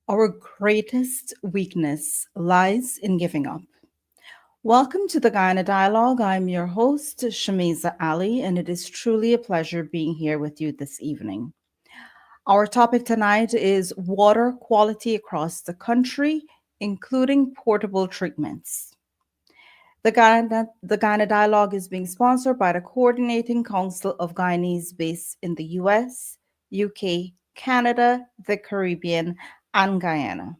Our greatest weakness lies in giving up. Welcome to the Guyana Dialogue. I'm your host, Shamiza Ali, and it is truly a pleasure being here with you this evening. Our topic tonight is water quality across the country, including portable treatments. The Guyana Dialogue is being sponsored by the Coordinating Council of Guyanese based in the US, UK, Canada, the Caribbean, and Guyana.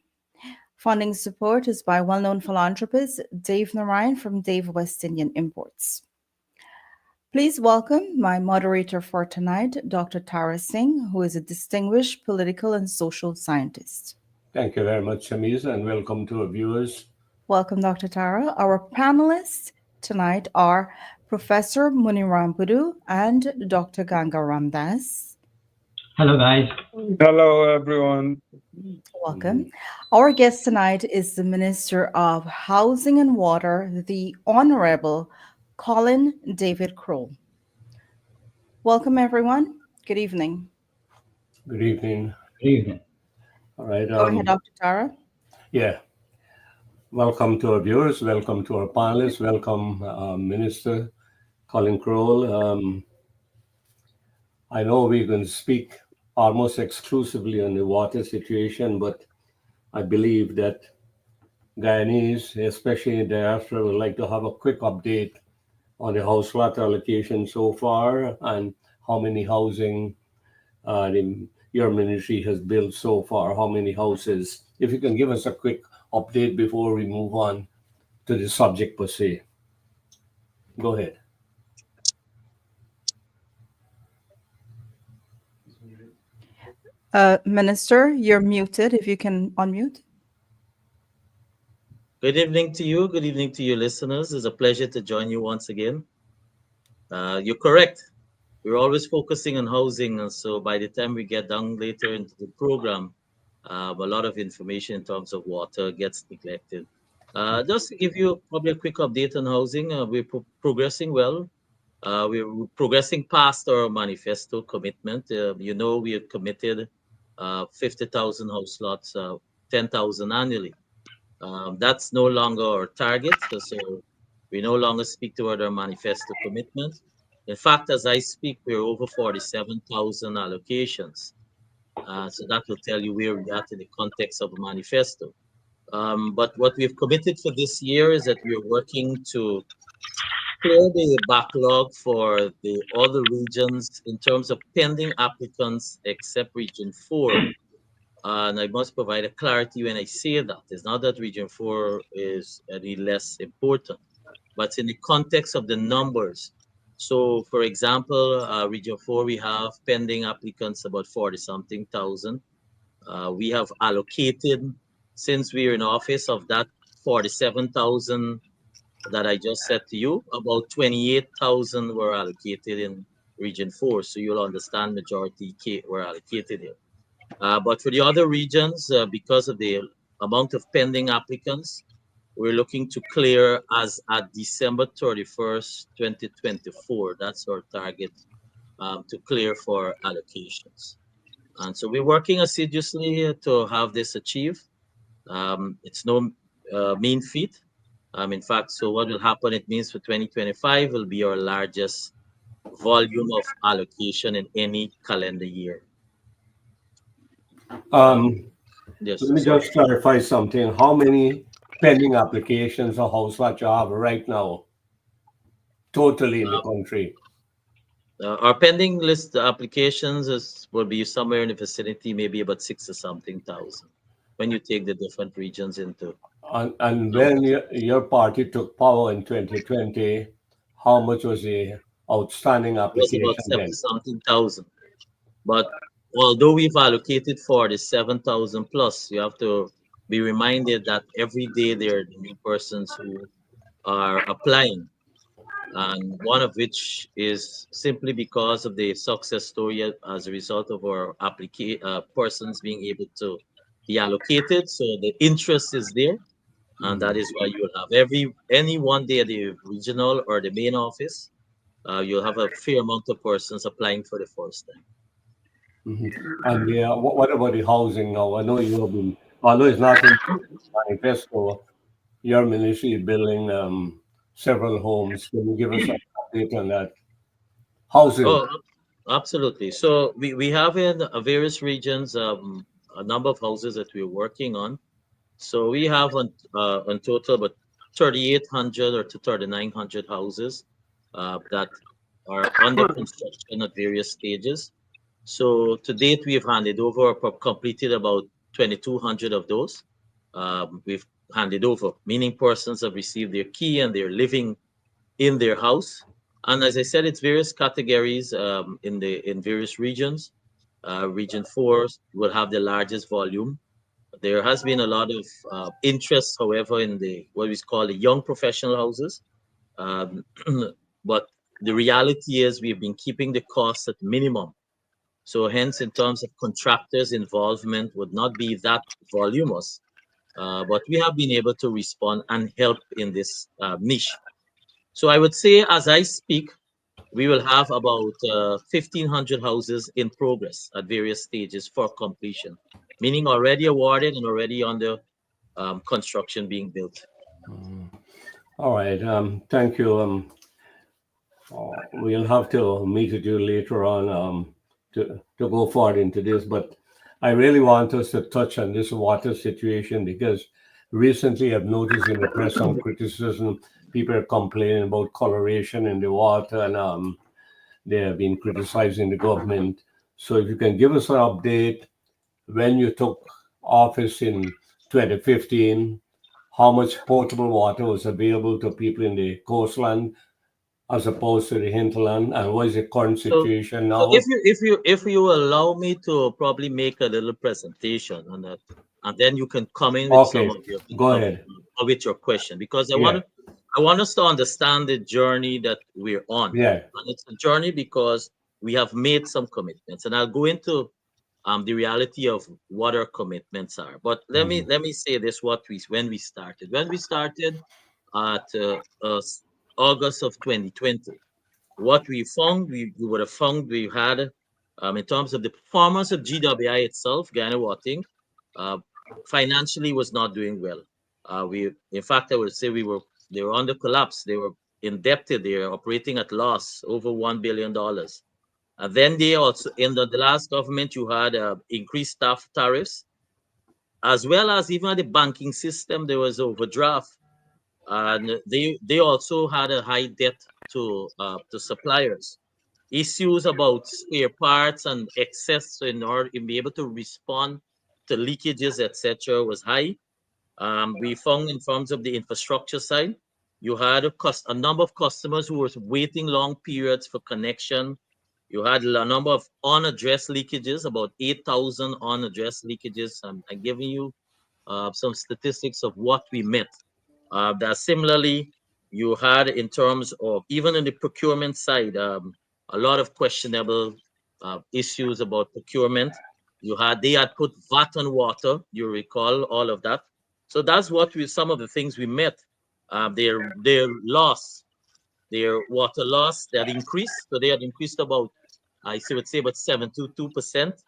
Funding support is by well known philanthropist Dave Narayan from Dave West Indian Imports. Please welcome my moderator for tonight, Dr. Tara Singh, who is a distinguished political and social scientist. Thank you very much, Shamiz, and welcome to our viewers. Welcome, Dr. Tara. Our panelists tonight are Professor Munirampudu and Dr. Ganga Ramdas. Hello, guys. Hello, everyone. Welcome. Our guest tonight is the Minister of Housing and Water, the Honorable Collin David Croal. Welcome, everyone. Good evening. Good evening. Good evening. All right. Go ahead, Dr. Tara. Yeah. Welcome to our viewers. Welcome to our panelists. Welcome, Minister Collin Croal. I know we're going to speak almost exclusively on the water situation, but I believe that Guyanese, especially in the diaspora, would like to have a quick update on the house lot allocation so far and how many housing your ministry has built so far, how many houses. If you can give us a quick update before we move on to the subject per se. Go ahead. Minister, you're muted. If you can unmute. Good evening to you. Good evening to your listeners. It's a pleasure to join you once again. You're correct. We're always focusing on housing, and so by the time we get down later into the program, a lot of information in terms of water gets neglected. Just to give you probably a quick update on housing, we're progressing well. We're progressing past our manifesto commitment. We have committed 50,000 house lots, 10,000 annually. That's no longer our target, so we no longer speak toward our manifesto commitment. In fact, as I speak, we're over 47,000 allocations. So that will tell you where we are in the context of a manifesto. But what we've committed for this year is that we're working to clear the backlog for the other regions in terms of pending applicants except Region 4. And I must provide a clarity when I say that. It's not that Region 4 is any less important, but in the context of the numbers. So, for example, Region 4, we have pending applicants about 40-something thousand. We have allocated, since we're in office, of that 47,000 that I just said to you, about 28,000 were allocated in Region 4. So you'll understand majority were allocated here. But for the other regions, because of the amount of pending applicants, we're looking to clear as at December 31st, 2024. That's our target to clear for allocations. And so we're working assiduously to have this achieved. It's no mean feat. In fact, so what will happen, it means for 2025 will be our largest volume of allocation in any calendar year. Let me just clarify something. How many pending applications or house lot you have right now, totally in the country? Our pending list applications will be somewhere in the vicinity, maybe about 60-something thousand, when you take the different regions into. And when your party took power in 2020, how much was the outstanding application? It was about 70-something thousand. But although we've allocated 47,000 plus, you have to be reminded that every day there are new persons who are applying. And one of which is simply because of the success story as a result of our persons being able to be allocated. So the interest is there. And that is why you'll have any one day at the regional or the main office, you'll have a fair amount of persons applying for the first time. And what about the housing now? I know you have been although it's not in the manifesto, your ministry is building several homes. Can you give us an update on that? Housing. Oh, absolutely. So we have in various regions a number of houses that we're working on. So we have on total about 3,800 or to 3,900 houses that are under construction at various stages. So to date, we've handed over or completed about 2,200 of those. We've handed over, meaning persons have received their key and they're living in their house. And as I said, it's various categories in various regions. Region 4 will have the largest volume. There has been a lot of interest, however, in the what we call the young professional houses. Um, but the reality is we've been keeping the costs at minimum. So hence, in terms of contractors' involvement, would not be that voluminous. But we have been able to respond and help in this niche. So I would say, as I speak, we will have about 1,500 houses in progress at various stages for completion, meaning already awarded and already under construction being built. All right. Thank you. We'll have to meet with you later on to go forward into this, but I really want us to touch on this water situation because recently I've noticed in the press some criticism. People are complaining about coloration in the water, and they have been criticizing the government. So if you can give us an update when you took office in 2015, how much potable water was available to people in the coastland as opposed to the hinterland, and what is the current So, situation so if now? you allow me to probably make a little presentation on that, and then you can come in with some Okay, of your go ahead. with your question, because Yeah, I want us to understand the journey that we're on, yeah. and it's a journey because we have made some commitments, and I'll go into the reality of what our commitments are. But Mhm. let me say this: when we started at August of 2020, what we found, we would have found we had, in terms of the performance of GWI itself, Guyana Watering, uh, financially was not doing well. In fact, I would say they were under collapse. They were indebted. They were operating at loss over $1 billion. And then they also, in the last government, you had increased staff tariffs, as well as even at the banking system, there was overdraft, and they also had a high debt to suppliers. Issues about spare parts and excess in order to be able to respond to leakages, etc., was high. We found in terms of the infrastructure side, you had a number of customers who were waiting long periods for connection. You had a number of unaddressed leakages, about 8,000 unaddressed leakages. I'm giving you some statistics of what we met. That similarly, you had in terms of even in the procurement side, a lot of questionable issues about procurement. They had put VAT on water. You recall all of that. So that's what some of the things we met. Their loss, their water loss that increased. So they had increased about, would say about 72%.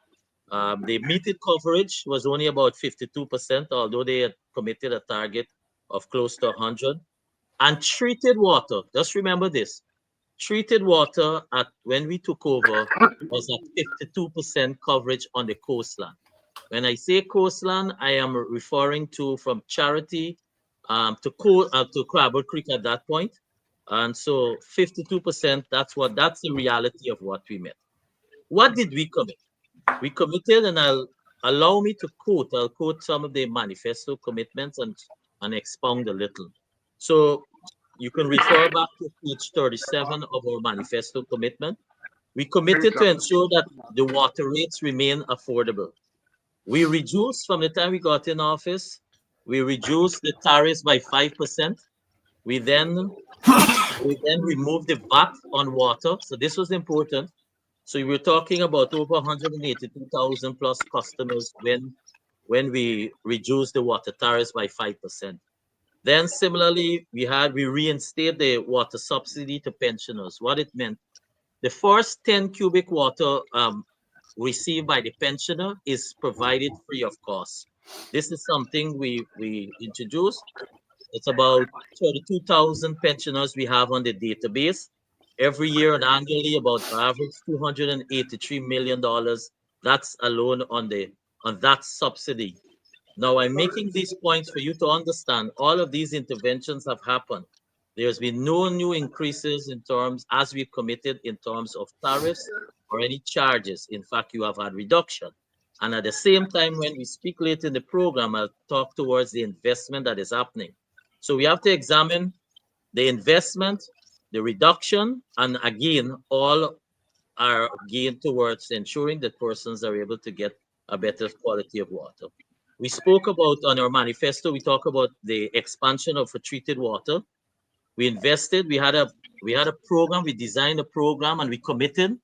The metered coverage was only about 52%, although they had committed a target of close to 100. And treated water, just remember this, treated water at when we took over was at 52% coverage on the coastline. When I say coastline, I am referring to from Charity to Crabble Creek at that point. And so 52%, that's the reality of what we met. What did we commit? We committed, and allow me to I'll quote some of the manifesto commitments and expound a little. So you can refer back to page 37 of our manifesto commitment. We committed to ensure that the water rates remain affordable. We reduced from the time we got in office, we reduced the tariffs by 5%. We then removed the VAT on water. So this was important. So we're talking about over 182,000 plus customers when we reduced the water tariffs by 5%. Then similarly, we reinstated the water subsidy to pensioners. What it meant, the first 10 cubic water received by the pensioner is provided free of cost. This is something we introduced. It's about 32,000 pensioners we have on the database. Every year and annually, about average $283 million. That's alone on that subsidy. Now, I'm making these points for you to understand all of these interventions have happened. There's been no new increases in terms, as we've committed, in terms of tariffs or any charges. In fact, you have had reduction. And at the same time, when we speak later in the program, I'll talk towards the investment that is happening. So we have to examine the investment, the reduction, and again, all are geared towards ensuring that persons are able to get a better quality of water. We spoke about on our manifesto, we talk about the expansion of treated water. We invested, we had a program, we designed a program, and we committed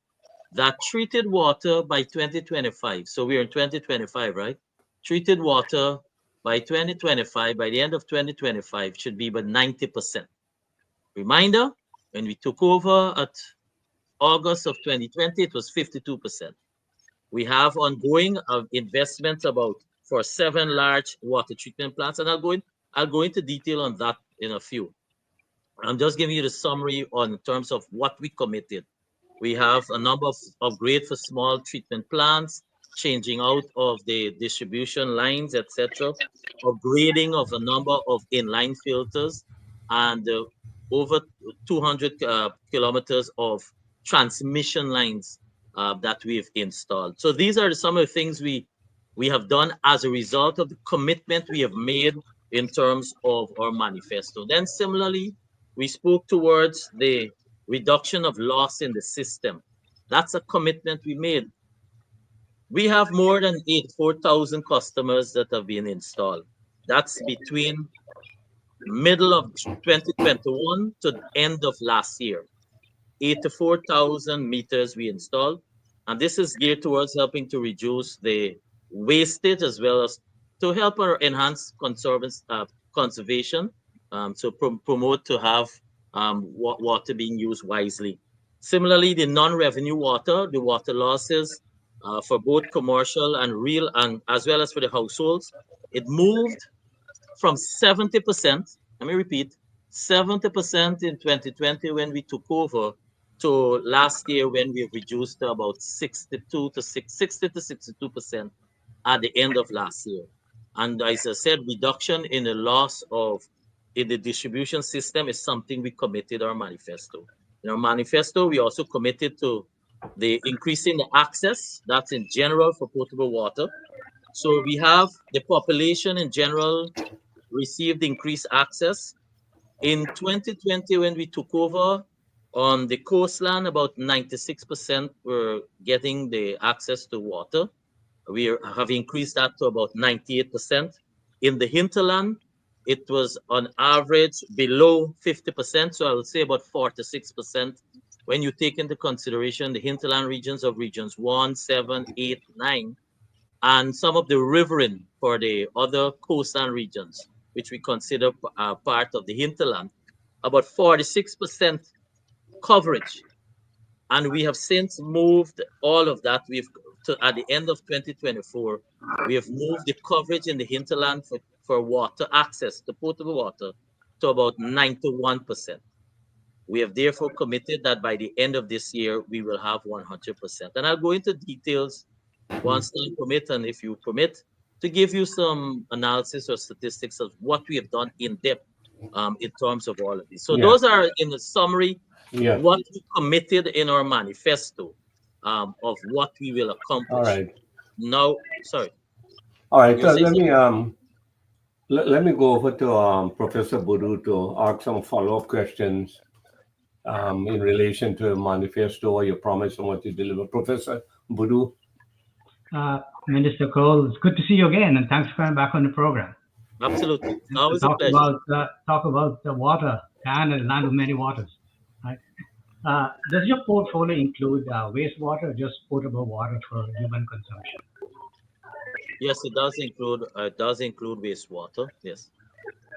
that treated water by 2025. So we're in 2025, right? Treated water by 2025, by the end of 2025, should be about 90%. Reminder, when we took over at August of 2020, it was 52%. We have ongoing investments about for 7 large water treatment plants, and I'll go into detail on that in a few. I'm just giving you the summary on terms of what we committed. We have a number of upgrades for small treatment plants, changing out of the distribution lines, etc., upgrading of a number of inline filters, and over 200 kilometers of transmission lines that we've installed. So these are some of the things we have done as a result of the commitment we have made in terms of our manifesto. Then similarly, we spoke towards the reduction of loss in the system. That's a commitment we made. We have more than 84,000 customers that have been installed. That's between middle of 2021 to the end of last year. 84,000 meters we installed. And this is geared towards helping to reduce the wastage as well as to help our enhance conservation, to promote to have water being used wisely. Similarly, the non-revenue water, the water losses for both commercial and real, and as well as for the households, it moved from 70%, let me repeat, 70% in 2020 when we took over, to last year when we reduced to about 60 to 62% at the end of last year. And as I said, reduction in the loss in the distribution system is something we committed our manifesto. In our manifesto, we also committed to the increasing the access, that's in general for potable water. So we have the population in general received increased access. In 2020, when we took over on the coastline, about 96% were getting the access to water. We have increased that to about 98%. In the hinterland, it was on average below 50%, so I would say about 46%. When you take into consideration the hinterland regions of regions 1, 7, 8, 9, and some of the riverine for the other coastal regions, which we consider part of the hinterland, about 46% coverage. And we have since moved all of that. At the end of 2024, we have moved the coverage in the hinterland for water access to potable water to about 91%. We have therefore committed that by the end of this year, we will have 100%. And I'll go into details once time permit, and if you permit, to give you some analysis or statistics of what we have done in depth in terms of all of these. So those are, in the summary, what we committed in our manifesto of what we will accomplish. All right. Now, sorry. All right. So let me go over to Professor Boudou to ask some follow-up questions in relation to the manifesto or your promise and what you deliver. Professor Boudou. Minister Croal, it's good to see you again, and thanks for coming back on the program. Absolutely. Always a pleasure. Talk about the water, Guyana, the land of many waters. Right? Does your portfolio include wastewater or just potable water for human consumption? Yes, it does include wastewater. Yes.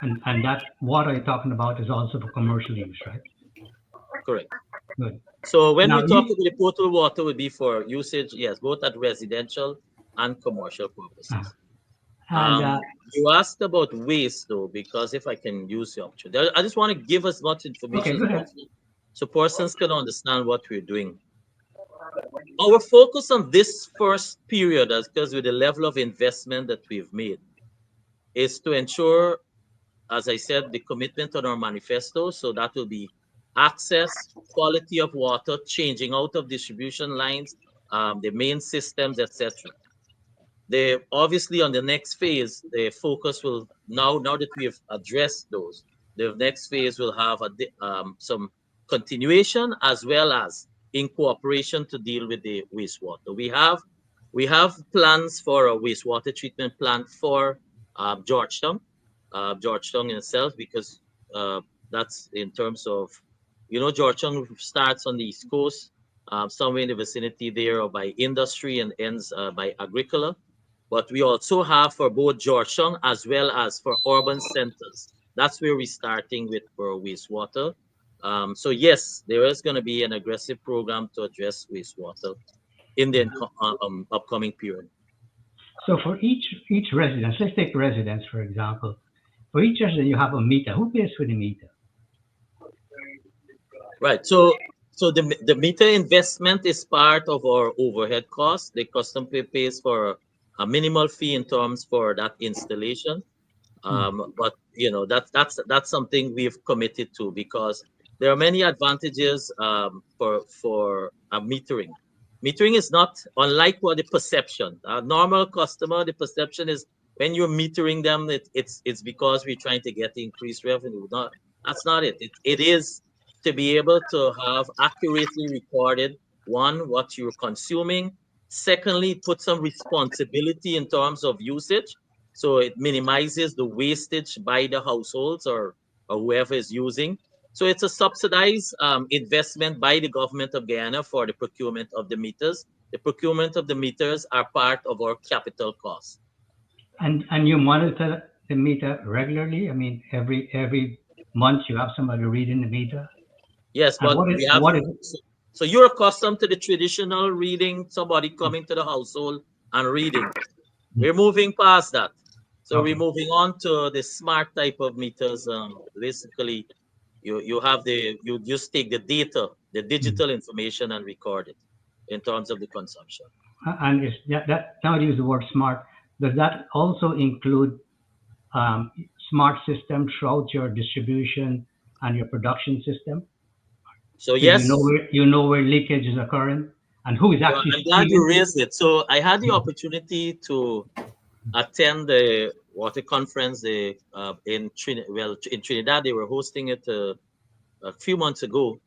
And that water you're talking about is also for commercial use, right? Correct. Good. So when we talk about the potable water, would be for usage, yes, both at residential and commercial purposes. And You asked about waste, though, because if I can use the opportunity, I just want to give as much information okay, as go ahead. possible so persons can understand what we're doing. Our focus on this first period, as because with the level of investment that we've made, is to ensure, as I said, the commitment on our manifesto. So that will be access, quality of water, changing out of distribution lines, the main systems, etc. They obviously on the next phase, the focus will now that we have addressed those, the next phase will have some continuation as well as in cooperation to deal with the wastewater. We have plans for a wastewater treatment plant for Georgetown, Georgetown in itself, because that's in terms of, Georgetown starts on the East Coast, somewhere in the vicinity there, or by industry and ends by agriculture. But we also have for both Georgetown as well as for urban centers. That's where we're starting with for wastewater. So yes, there is going to be an aggressive program to address wastewater in the upcoming period. So for each residence, let's take residence for example. For each resident, you have a meter. Who pays for the meter? Right. So the meter investment is part of our overhead cost. The custom pays for a minimal fee in terms for that installation. But that's something we've committed to, because there are many advantages for metering. Metering is not unlike what the perception. A normal customer, the perception is when you're metering them, it's because we're trying to get increased revenue. Not That's not it. It is to be able to have accurately recorded, one, what you're consuming. Secondly, put some responsibility in terms of usage, so it minimizes the wastage by the households or whoever is using. So it's a subsidized investment by the government of Guyana for the procurement of the meters. The procurement of the meters are part of our capital cost. And you monitor the meter regularly. I mean, every month you have somebody reading the meter. Yes, And but we have. what is it? So you're accustomed to the traditional reading, somebody coming to the household and reading. We're moving past that. So we're Okay. moving on to the smart type of meters. Basically, you just take the data, the Mm. digital information, and record it in terms of the consumption. And is that now you use the word smart? Does that also include um, smart system throughout your distribution and your production system? So So yes, you know where leakage is occurring and who is so actually I'm glad you stealing. raised it. So I had the opportunity to attend the water conference in Trinidad. They were hosting it a few months ago,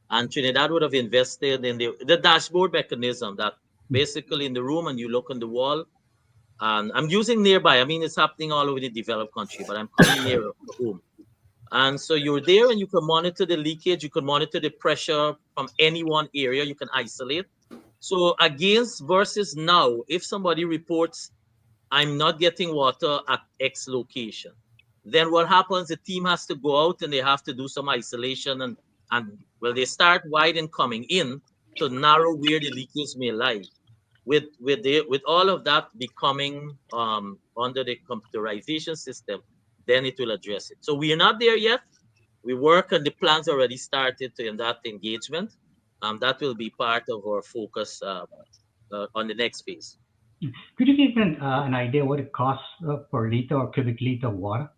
and Trinidad would have invested in the dashboard mechanism that basically in the room and you look on the wall. And I'm using nearby. I mean, it's happening all over the developed country, but I'm coming near home. And so you're there and you can monitor the leakage. You can monitor the pressure from any one area. You can isolate. So against versus now, if somebody reports, I'm not getting water at X location, then what happens? The team has to go out and they have to do some isolation and well, they start wide and coming in to narrow where the leakage may lie. With all of that becoming under the computerization system, then it will address it. So we are not there yet. We work and the plans already started in that engagement. That will be part of our focus on the next phase. Could you give an idea what it costs per liter or cubic liter of water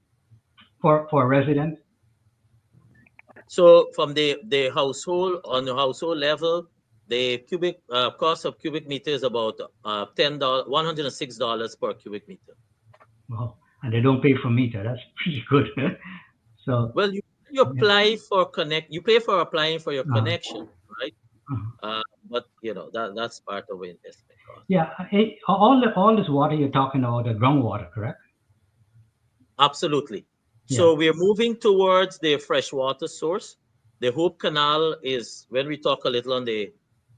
for a resident? So from the household, on the household level, the cubic cost of cubic meter is about $10, $106 per cubic meter. Well, and they don't pay for meter. That's pretty good. So Well, you yeah. apply for you pay for applying for your Uh, connection, right? uh, But that's part of the investment cost. yeah, all this water you're talking about, the groundwater, correct? Absolutely. Yeah. So we're moving towards the freshwater source. The Hope Canal is, when we talk a little on the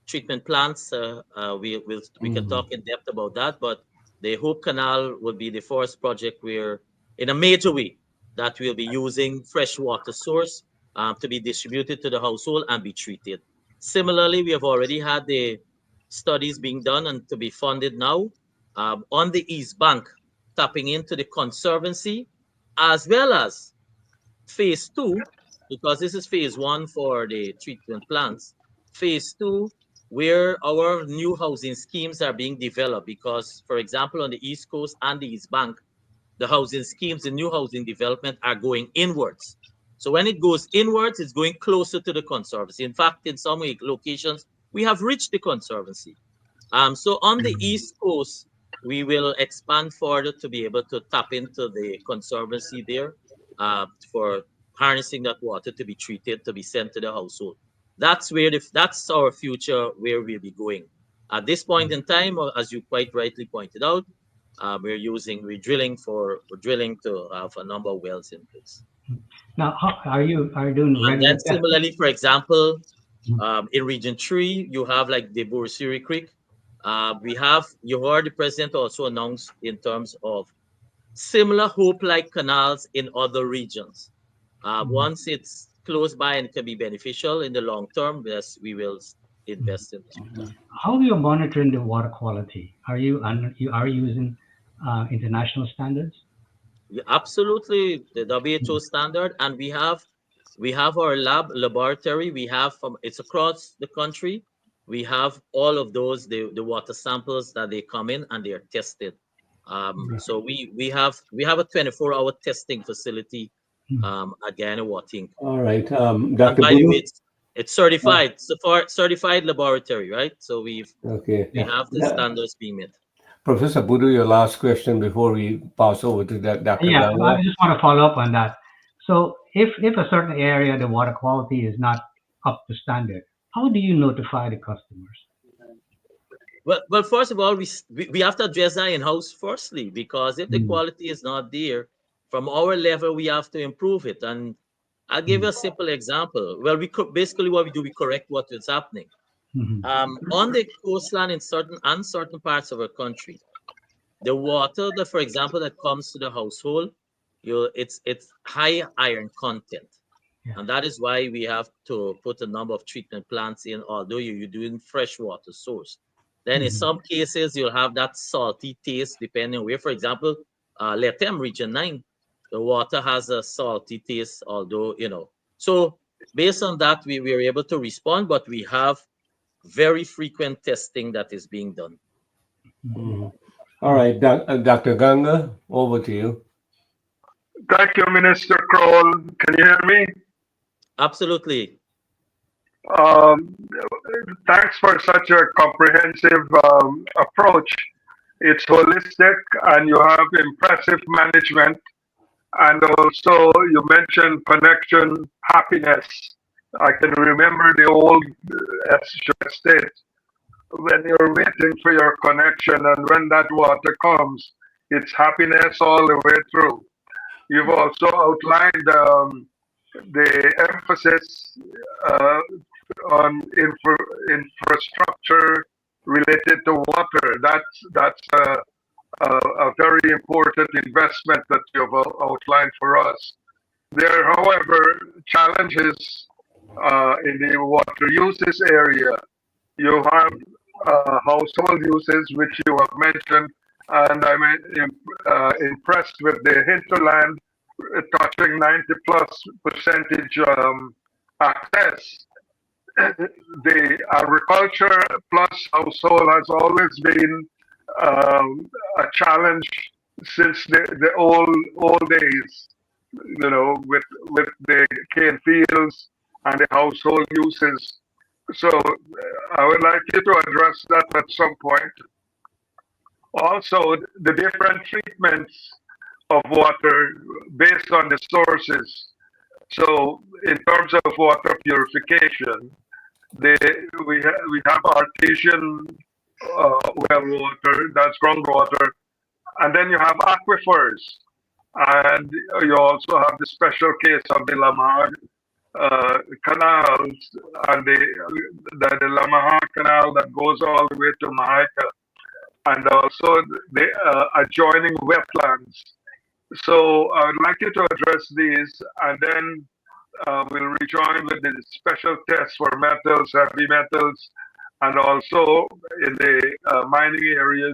treatment plants, we can talk in depth about that. But the Hope Canal will be the first project where, in a major way, that we'll be using freshwater source to be distributed to the household and be treated. Similarly, we have already had the studies being done and to be funded now on the East Bank tapping into the conservancy, as well as phase 2, because this is phase 1 for the treatment plants. Phase 2, where our new housing schemes are being developed, because, for example, on the East Coast and the East Bank, the housing schemes, the new housing development are going inwards. So when it goes inwards, it's going closer to the conservancy. In fact, in some locations, we have reached the conservancy. So on the East Coast, we will expand further to be able to tap into the conservancy there for harnessing that water to be treated, to be sent to the household. That's where that's our future, where we'll be going. At this point in time, as you quite rightly pointed out, we're drilling to have a number of wells in place. Now, are you doing And regular then similarly, for example, Mhm. in Region 3, you have like the Bursiri Creek. You heard the president also announced in terms of similar hope-like canals in other regions. Once it's close by and can be beneficial in the long term, yes, we will invest in that. How are you monitoring the water quality? Are you using international standards? Yeah, absolutely, the WHO standard, and we have our laboratory. We have it's across the country. We have all of those the water samples that they come in and they are tested. So we have a 24-hour testing facility at Guyana Water Inc. All right. And Dr. by the way, Bulu? it's certified, so far certified laboratory, right? So we Okay. have the standards being met. Professor Budu, your last question before we pass over to Dr. Yeah, I Ganga. just want to follow up on that. So, if a certain area the water quality is not up to standard, how do you notify the customers? Well, first of all, we have to address that in house firstly, because if the Mm, quality is not there, from our level, we have to improve it. And I'll give you mm, a simple example. Well, basically what we do, we correct what is happening. mhm, On the coastline in certain uncertain parts of our country, the water that, for example, that comes to the household, it's high iron content. yeah. And that is why we have to put a number of treatment plants in, although you're doing freshwater source. Then in Mhm, some cases, you'll have that salty taste depending on where, for example, Letem Region 9, the water has a salty taste, although, So based on that, we were able to respond, but we have very frequent testing that is being done. Mhm. All right. Dr. Ganga, over to you. Thank you, Minister Kroll. Can you hear me? Absolutely. Um, Thanks for such a comprehensive approach. It's holistic and you have impressive management. And also, you mentioned connection happiness. I can remember the old estate when you're waiting for your connection, and when that water comes, it's happiness all the way through. You've also outlined the emphasis uh, on infrastructure related to water. That's a very important investment that you've outlined for us. There, however, challenges in the water uses area. You have household uses, which you have mentioned, and I'm impressed with the hinterland touching 90 plus percentage access. The agriculture plus household has always been a challenge since the old days. With the cane fields and the household uses. So I would like you to address that at some point. Also, the different treatments of water based on the sources. So, in terms of water purification, we have artesian well water, that's groundwater, and then you have aquifers, and you also have the special case of the Lamar canals and the Lamar canal that goes all the way to Mahaika, and also the adjoining wetlands. So I would like you to address these, and then we'll rejoin with the special tests for metals, heavy metals, and also in the mining areas,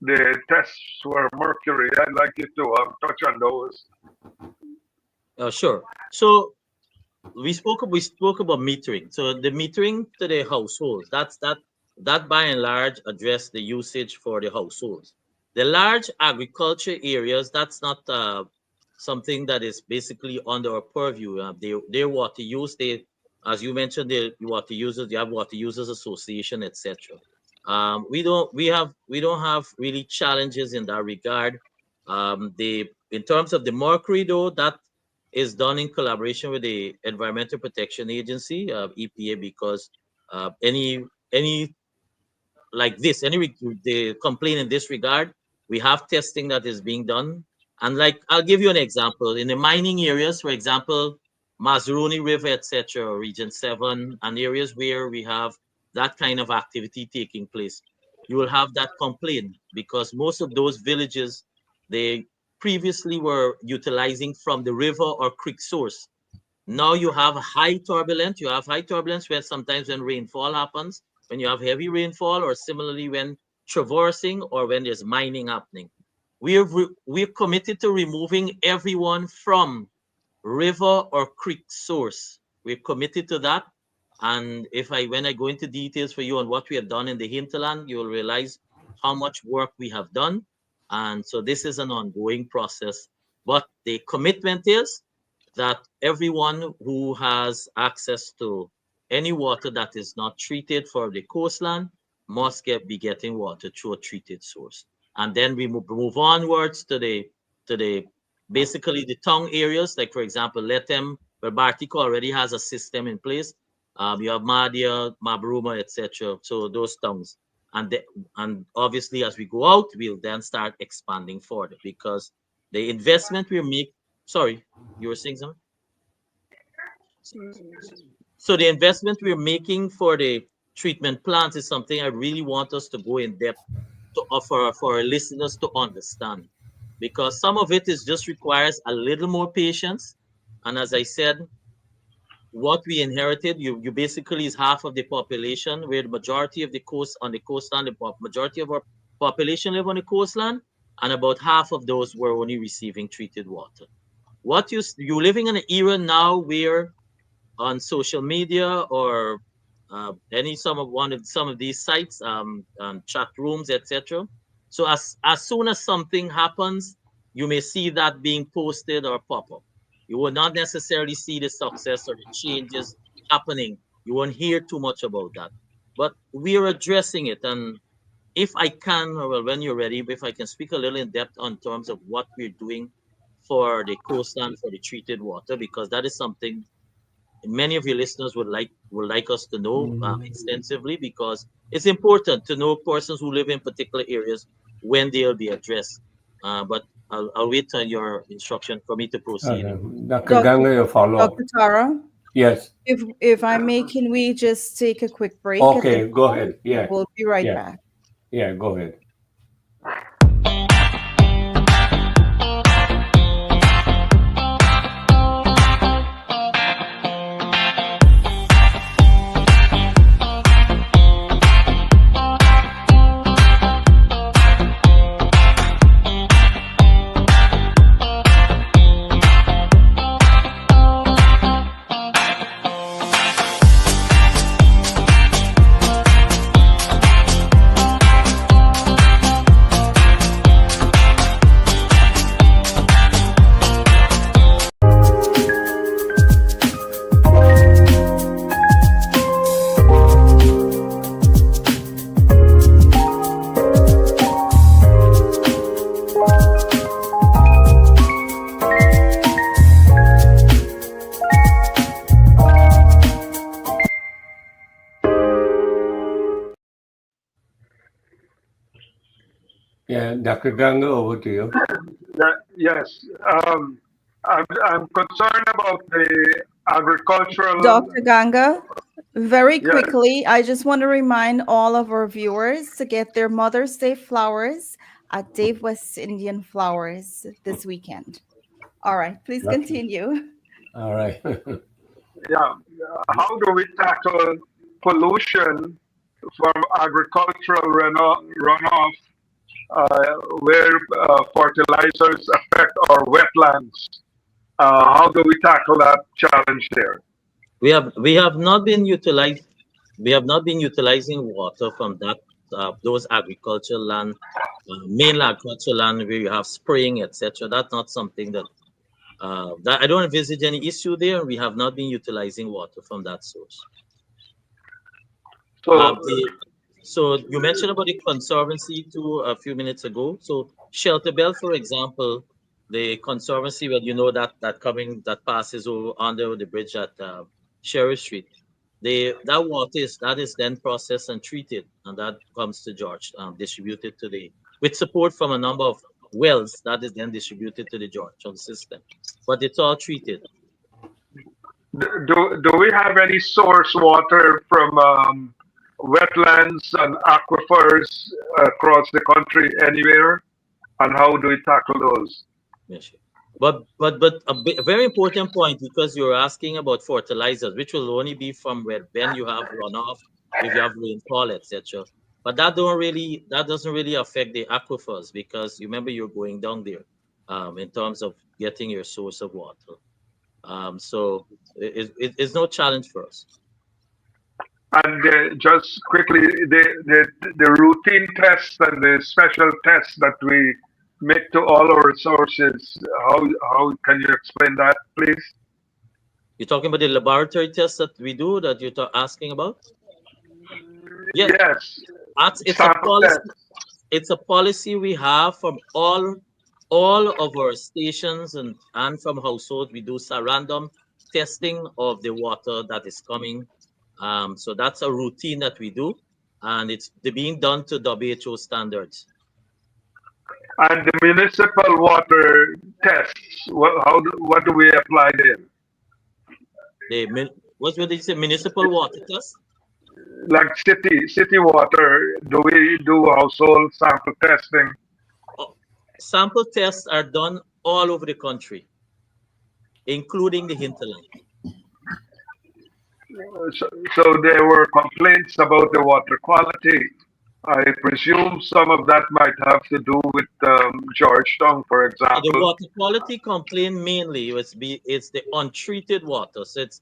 the tests for mercury. I'd like you to touch on those. Sure. So we spoke about metering. So the metering to the households, that by and large address the usage for the households. The large agriculture areas, that's not something that is basically under our purview. Their water use, as you mentioned, the water users, they have water users association, etc. We don't have really challenges in that regard. In terms of the mercury though, that is done in collaboration with the Environmental Protection Agency, EPA, because any like this, the complaint in this regard, we have testing that is being done. And like, I'll give you an example. In the mining areas, for example, Mazaruni River, etc., Region 7, and areas where we have that kind of activity taking place, you will have that complaint because most of those villages, they previously were utilizing from the river or creek source. Now you have high turbulence. You have high turbulence where sometimes when rainfall happens, when you have heavy rainfall, or similarly when traversing or when there's mining happening. We're committed to removing everyone from river or creek source. We're committed to that. And when I go into details for you on what we have done in the hinterland, you'll realize how much work we have done. And so this is an ongoing process. But the commitment is that everyone who has access to any water that is not treated for the coastland must be getting water through a treated source. And then we move onwards to the basically the tongue areas, like for example, Letem, where Bartica already has a system in place. You have Madia, Mabruma, etc. So those tongues. And obviously, as we go out, we'll then start expanding further because the investment we make. Sorry, you were saying something? So the investment we're making for the treatment plants is something I really want us to go in depth to offer for our listeners to understand, because some of it is just requires a little more patience. And as I said, what we inherited, you basically is half of the population, where the majority of the coastland, the majority of our population live on the coastland, and about half of those were only receiving treated water. What you're living in an era now where on social media or some of these sites, chat rooms, etc. So as soon as something happens, you may see that being posted or pop up. You will not necessarily see the success or the changes happening. You won't hear too much about that. But we are addressing it. And if I can, well, when you're ready, if I can speak a little in depth on terms of what we're doing for the coastland, for the treated water, because that is something many of your listeners would like us to know extensively, because it's important to know persons who live in particular areas when they'll be addressed. But I'll wait on your instruction for me to proceed. Dr. Ganga, you follow. Dr. Tara, Yes. if I may, can we just take a quick break? Okay, go ahead. Yeah. We'll be right back. Yeah, go ahead. Yeah, Dr. Ganga, over to you. Yes, I'm concerned about the agricultural. Dr. Ganga, very quickly, I just want to remind all of our viewers to get their Mother's Day flowers at Dave West Indian Flowers this weekend. All right, please continue. All right. Yeah, how do we tackle pollution from agricultural runoff where fertilizers affect our wetlands. How do we tackle that challenge there? We have not been utilizing water from that those agricultural land, main agricultural land where you have spraying, etc. That's not something that I don't envisage any issue there. We have not been utilizing water from that source. So, So you mentioned about the conservancy too a few minutes ago. So Shelter Belt, for example, the conservancy, well, you know that passes over under the bridge at Sheriff Street. That water is then processed and treated, and that comes to George, distributed to the with support from a number of wells that is then distributed to the Georgetown system. But it's all treated. do we have any source water from wetlands and aquifers across the country anywhere? And how do we tackle those? Yes. But a very important point, because you're asking about fertilizers, which will only be from when you have runoff, if you have rainfall, etc. But that doesn't really affect the aquifers, because you remember you're going down there, in terms of getting your source of water. So it's no challenge for us. And just quickly, the routine tests and the special tests that we make to all our sources, how can you explain that, please? You're talking about the laboratory tests that we do that you're asking about? Yes. Yes, It's a sample policy. tests. It's a policy we have from all of our stations and from households. We do random testing of the water that is coming. So that's a routine that we do, and it's being done to WHO standards. And the municipal water tests, what do we apply there? What did you say? Municipal water test? Like city water, do we do household sample testing? Oh, sample tests are done all over the country, including the hinterland. So there were complaints about the water quality. I presume some of that might have to do with Georgetown, for The example. water quality complaint mainly it's the untreated water. So it's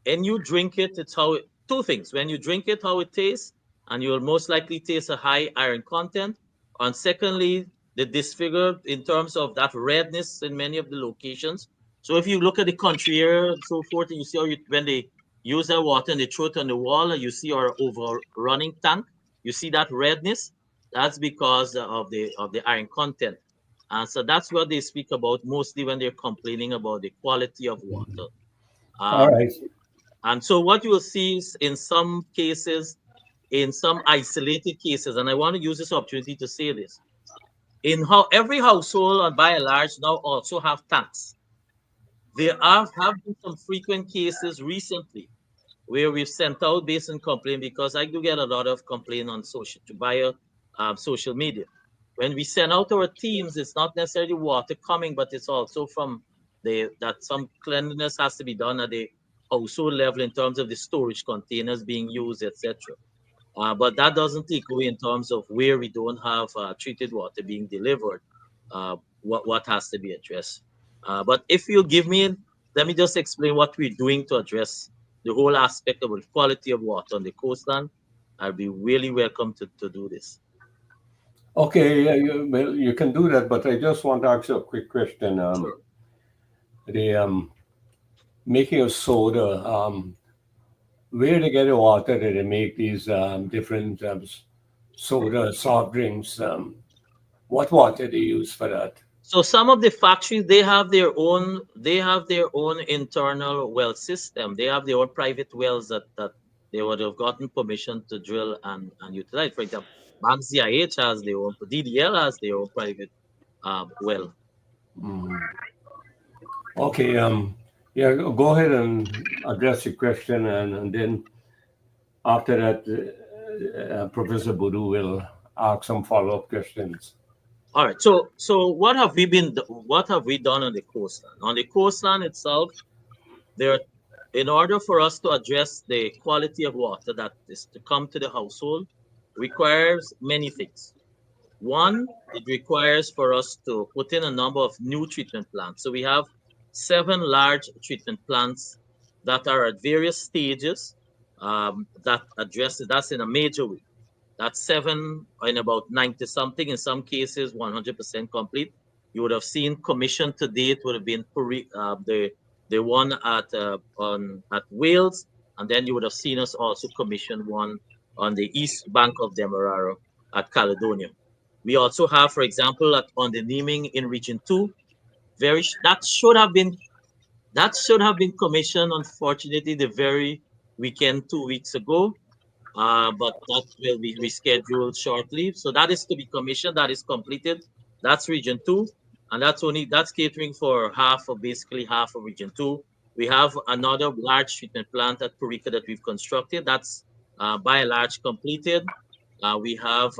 and you drink it, it's two things. When you drink it, how it tastes, and you will most likely taste a high iron content. And secondly, the disfigure in terms of that redness in many of the locations. So if you look at the country area and so forth, and you see when they use that water and they throw it on the wall, and you see our over running tank, you see that redness. That's because of the iron content. And so that's what they speak about mostly when they're complaining about the quality of water. All Um, right. and so what you will see is in some cases, in some isolated cases, and I want to use this opportunity to say this, in how every household and by and large now also have tanks. There have been some frequent cases recently where we've sent out basin complaint, because I do get a lot of complaint on social media. When we send out our teams, it's not necessarily water coming, but it's also from that some cleanliness has to be done at the household level in terms of the storage containers being used, etc. But that doesn't take away in terms of where we don't have treated water being delivered, what has to be addressed. But if you give me, let me just explain what we're doing to address the whole aspect of the quality of water on the coastline. I'll be really welcome to do this. Okay, yeah, well, you can do that, but I just want to ask you a quick question. Sure. The making of soda, where they get the water that they make these different soda, soft drinks? What water they use for that? So some of the factories, they have their own internal well system. They have their own private wells that they would have gotten permission to drill and utilize. For example, Banks CIH has their own, DDL has their own private well. Mm. Okay, yeah, go ahead and address your question, and then after that, Professor Boudou will ask some follow-up questions. All right. So what have we done on the coastline? On the coastline itself, there, in order for us to address the quality of water that is to come to the household, requires many things. One, it requires for us to put in a number of new treatment plants. So we have 7 large treatment plants that are at various stages that address it. That's in a major way. That's 7 in about 90 something, in some cases 100% complete. You would have seen commission to date would have been the one at Wales, and then you would have seen us also commission one on the east bank of Demerara at Caledonia. We also have, for example, on the Naming in Region 2, that should have been commissioned, unfortunately, the very weekend 2 weeks ago, but that will be rescheduled shortly. So that is to be commissioned. That is completed. That's Region 2, and that's catering for basically half of Region 2. We have another large treatment plant at Purika that we've constructed. That's by and large completed. We have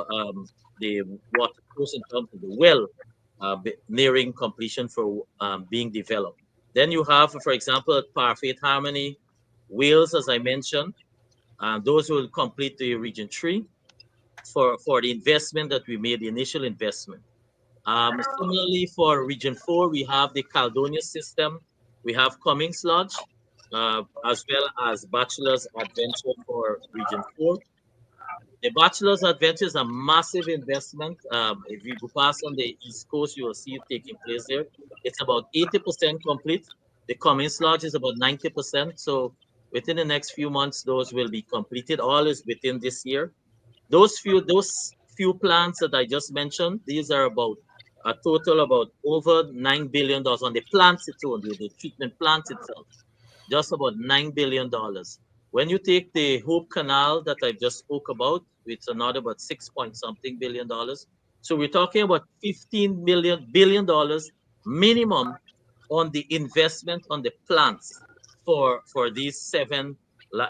the water course in terms of the well nearing completion for being developed. Then you have, for example, at Parfait Harmony, Wales, as I mentioned, those will complete the Region 3 for the investment that we made, the initial investment. Similarly, for Region 4, we have the Caledonia system. We have Cummings Lodge, as well as Bachelor's Adventure for Region 4. The Bachelor's Adventure is a massive investment. If you go past on the East Coast, you will see it taking place there. It's about 80% complete. The Cummings Lodge is about 90%. So within the next few months, those will be completed. All is within this year. Those few plants that I just mentioned, these are about a total about over $9 billion on the plants itself, the treatment plants itself, just about $9 billion. When you take the Hope Canal that I just spoke about, it's another about 6 point something billion dollars. So we're talking about $15 billion minimum on the investment on the plants for these 7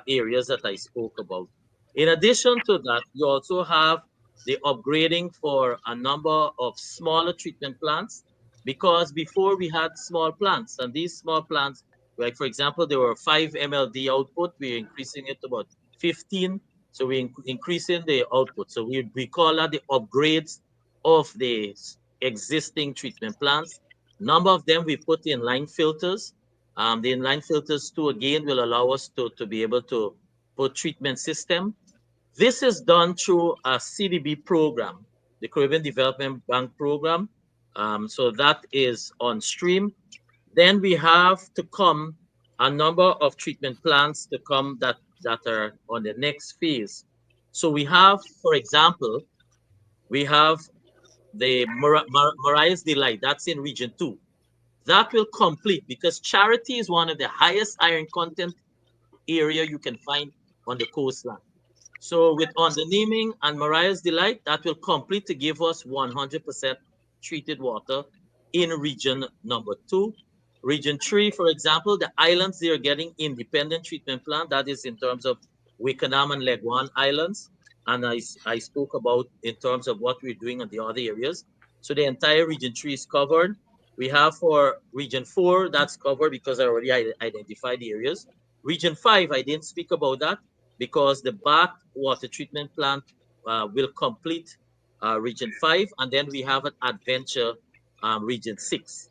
areas that I spoke about. In addition to that, you also have the upgrading for a number of smaller treatment plants, because before we had small plants, and these small plants, like for example, there were 5 MLD output, we're increasing it to about 15. So we're increasing the output. So we call that the upgrades of the existing treatment plants. Number of them we put in line filters. The inline filters too, again, will allow us to be able to put treatment system. This is done through a CDB program, the Caribbean Development Bank program. So that is on stream. Then we have to come a number of treatment plants to come that are on the next phase. So we have, for example, we have the Mariah's Delight, that's in Region 2. That will complete because Charity is one of the highest iron content area you can find on the coastline. So with on the Naming and Mariah's Delight, that will complete to give us 100% treated water in region number 2. Region 3, for example, the islands, they are getting independent treatment plant. That is in terms of Wickenham and Leguan Islands. And I spoke about in terms of what we're doing on the other areas. So the entire Region 3 is covered. We have for Region 4, that's covered because I already identified the areas. Region 5, I didn't speak about that because the Bath water treatment plant will complete Region 5. And then we have an Adventure Region 6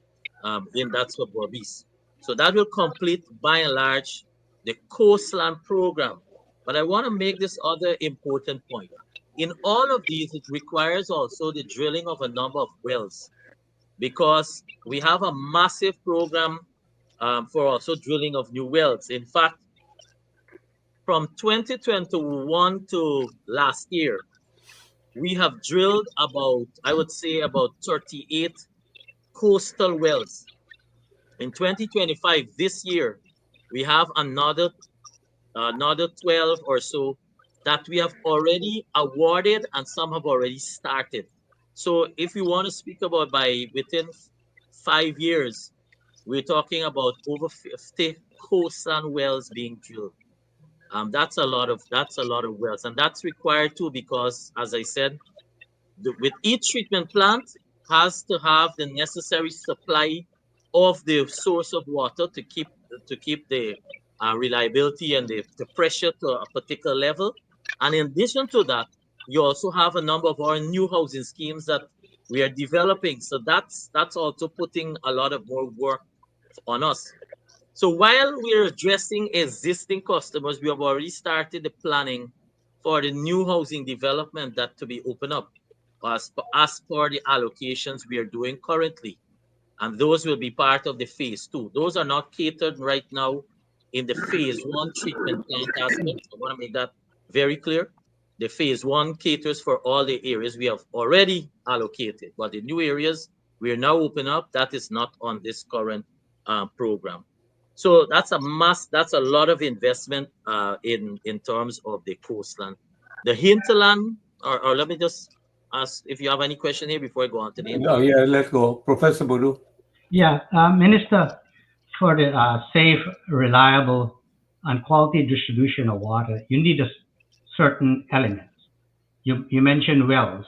in that's for Berbice. So that will complete by and large the coastline program. But I want to make this other important point. In all of these, it requires also the drilling of a number of wells because we have a massive program for also drilling of new wells. In fact, from 2021 to last year, we have drilled about, I would say, about 38 coastal wells. In 2025, this year, we have another 12 or so that we have already awarded and some have already started. So if you want to speak about within 5 years, we're talking about over 50 coastal wells being drilled. That's a lot of wells, and that's required too because, as I said, with each treatment plant has to have the necessary supply of the source of water to keep the reliability and the pressure to a particular level. And in addition to that, you also have a number of our new housing schemes that we are developing. So that's also putting a lot of more work on us. So while we're addressing existing customers, we have already started the planning for the new housing development that to be opened up as per the allocations we are doing currently. And those will be part of the phase two. Those are not catered right now in the phase one treatment plant aspect. I want to make that very clear. The phase one caters for all the areas we have already allocated, but the new areas we are now opening up, that is not on this current program. So that's a lot of investment in terms of the coastland. The hinterland, or let me just ask if you have any question here before I go on to the No, hinterland. yeah, let's go. Professor Bodu. Yeah, Minister, for the safe, reliable, and quality distribution of water, you need certain elements. You mentioned wells,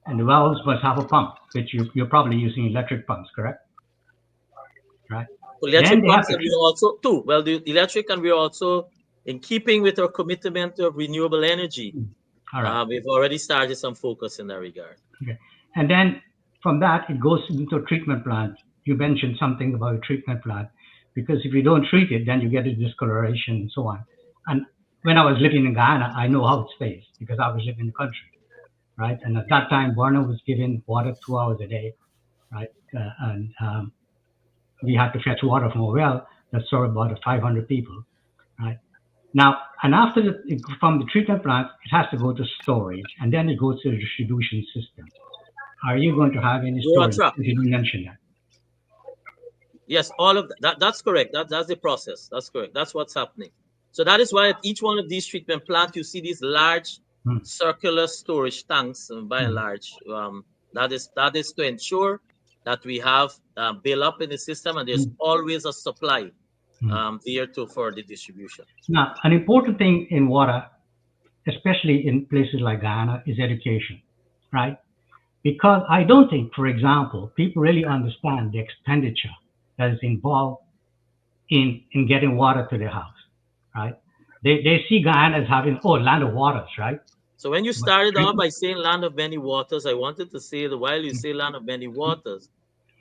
and the wells must have a pump, which you're probably using electric pumps, correct? Right. Then Electric they have pumps, to. and we also too. Well, the electric, and we're also in keeping with our commitment of renewable energy. All right. We've already started some focus in that regard. Okay. And then from that, it goes into a treatment plant. You mentioned something about a treatment plant, because if you don't treat it, then you get a discoloration and so on. And when I was living in Guyana, I know how it stays because I was living in the country, right? And at that time, Borno was given water 2 hours a day, right? And we had to fetch water from a well that served about 500 people, right? Now, and after from the treatment plant, it has to go to storage, and then it goes to the distribution system. Are you going to have any We're on storage? track. You didn't mention that. Yes, all of that. That's correct. That's the process. That's correct. That's what's happening. So that is why at each one of these treatment plants, you see these large circular storage tanks, by and large. That is to ensure that we have build up in the system, and there's always a supply there for the distribution. Now, an important thing in water, especially in places like Guyana, is education, right? Because I don't think, for example, people really understand the expenditure that is involved in getting water to their house, right? They see Guyana as having, land of waters, right? So when you started off by saying land of many waters, I wanted to say that while you say land of many waters,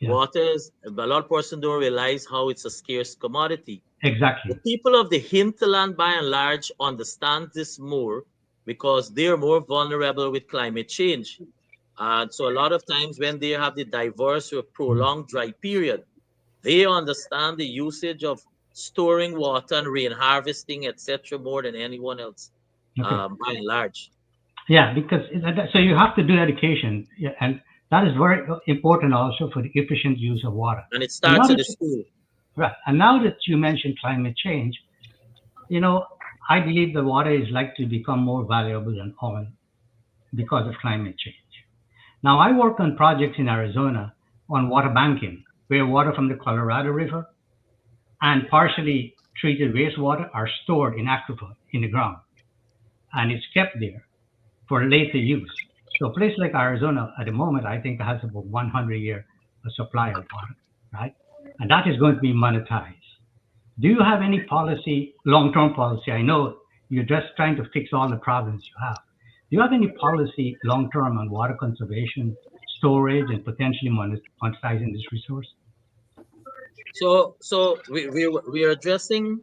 waters, a lot of persons don't realize how it's a scarce commodity. Exactly. The people of the hinterland, by and large, understand this more because they're more vulnerable with climate change. So a lot of times when they have the diverse or prolonged dry period, they understand the usage of storing water and rain harvesting, etc., more than anyone else, by and large. Yeah, because so you have to do education, and that is very important also for the efficient use of water. And it starts at the school. Right. And now that you mentioned climate change, I believe the water is likely to become more valuable than oil because of climate change. Now, I work on projects in Arizona on water banking, where water from the Colorado River and partially treated wastewater are stored in aquifer in the ground, and it's kept there for later use. So a place like Arizona at the moment, I think, has about 100-year supply of water, right? And that is going to be monetized. Do you have any policy, long-term policy? I know you're just trying to fix all the problems you have. Do you have any policy long-term on water conservation, storage, and potentially monetizing this resource? So we are addressing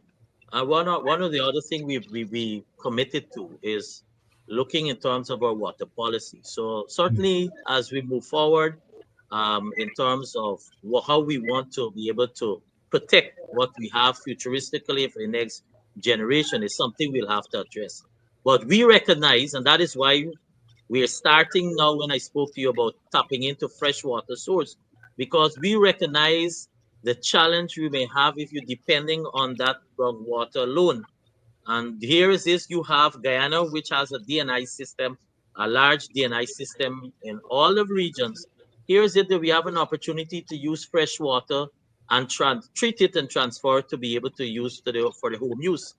one of the other things we committed to is looking in terms of our water policy. So certainly as we move forward, in terms of how we want to be able to protect what we have futuristically for the next generation is something we'll have to address. But we recognize, and that is why we are starting now when I spoke to you about tapping into freshwater source, because we recognize the challenge we may have if you're depending on that groundwater alone. And here is this, you have Guyana, which has a DNI system, a large DNI system in all the regions. Here is it that we have an opportunity to use fresh water and treat it and transfer it to be able to use for the home use.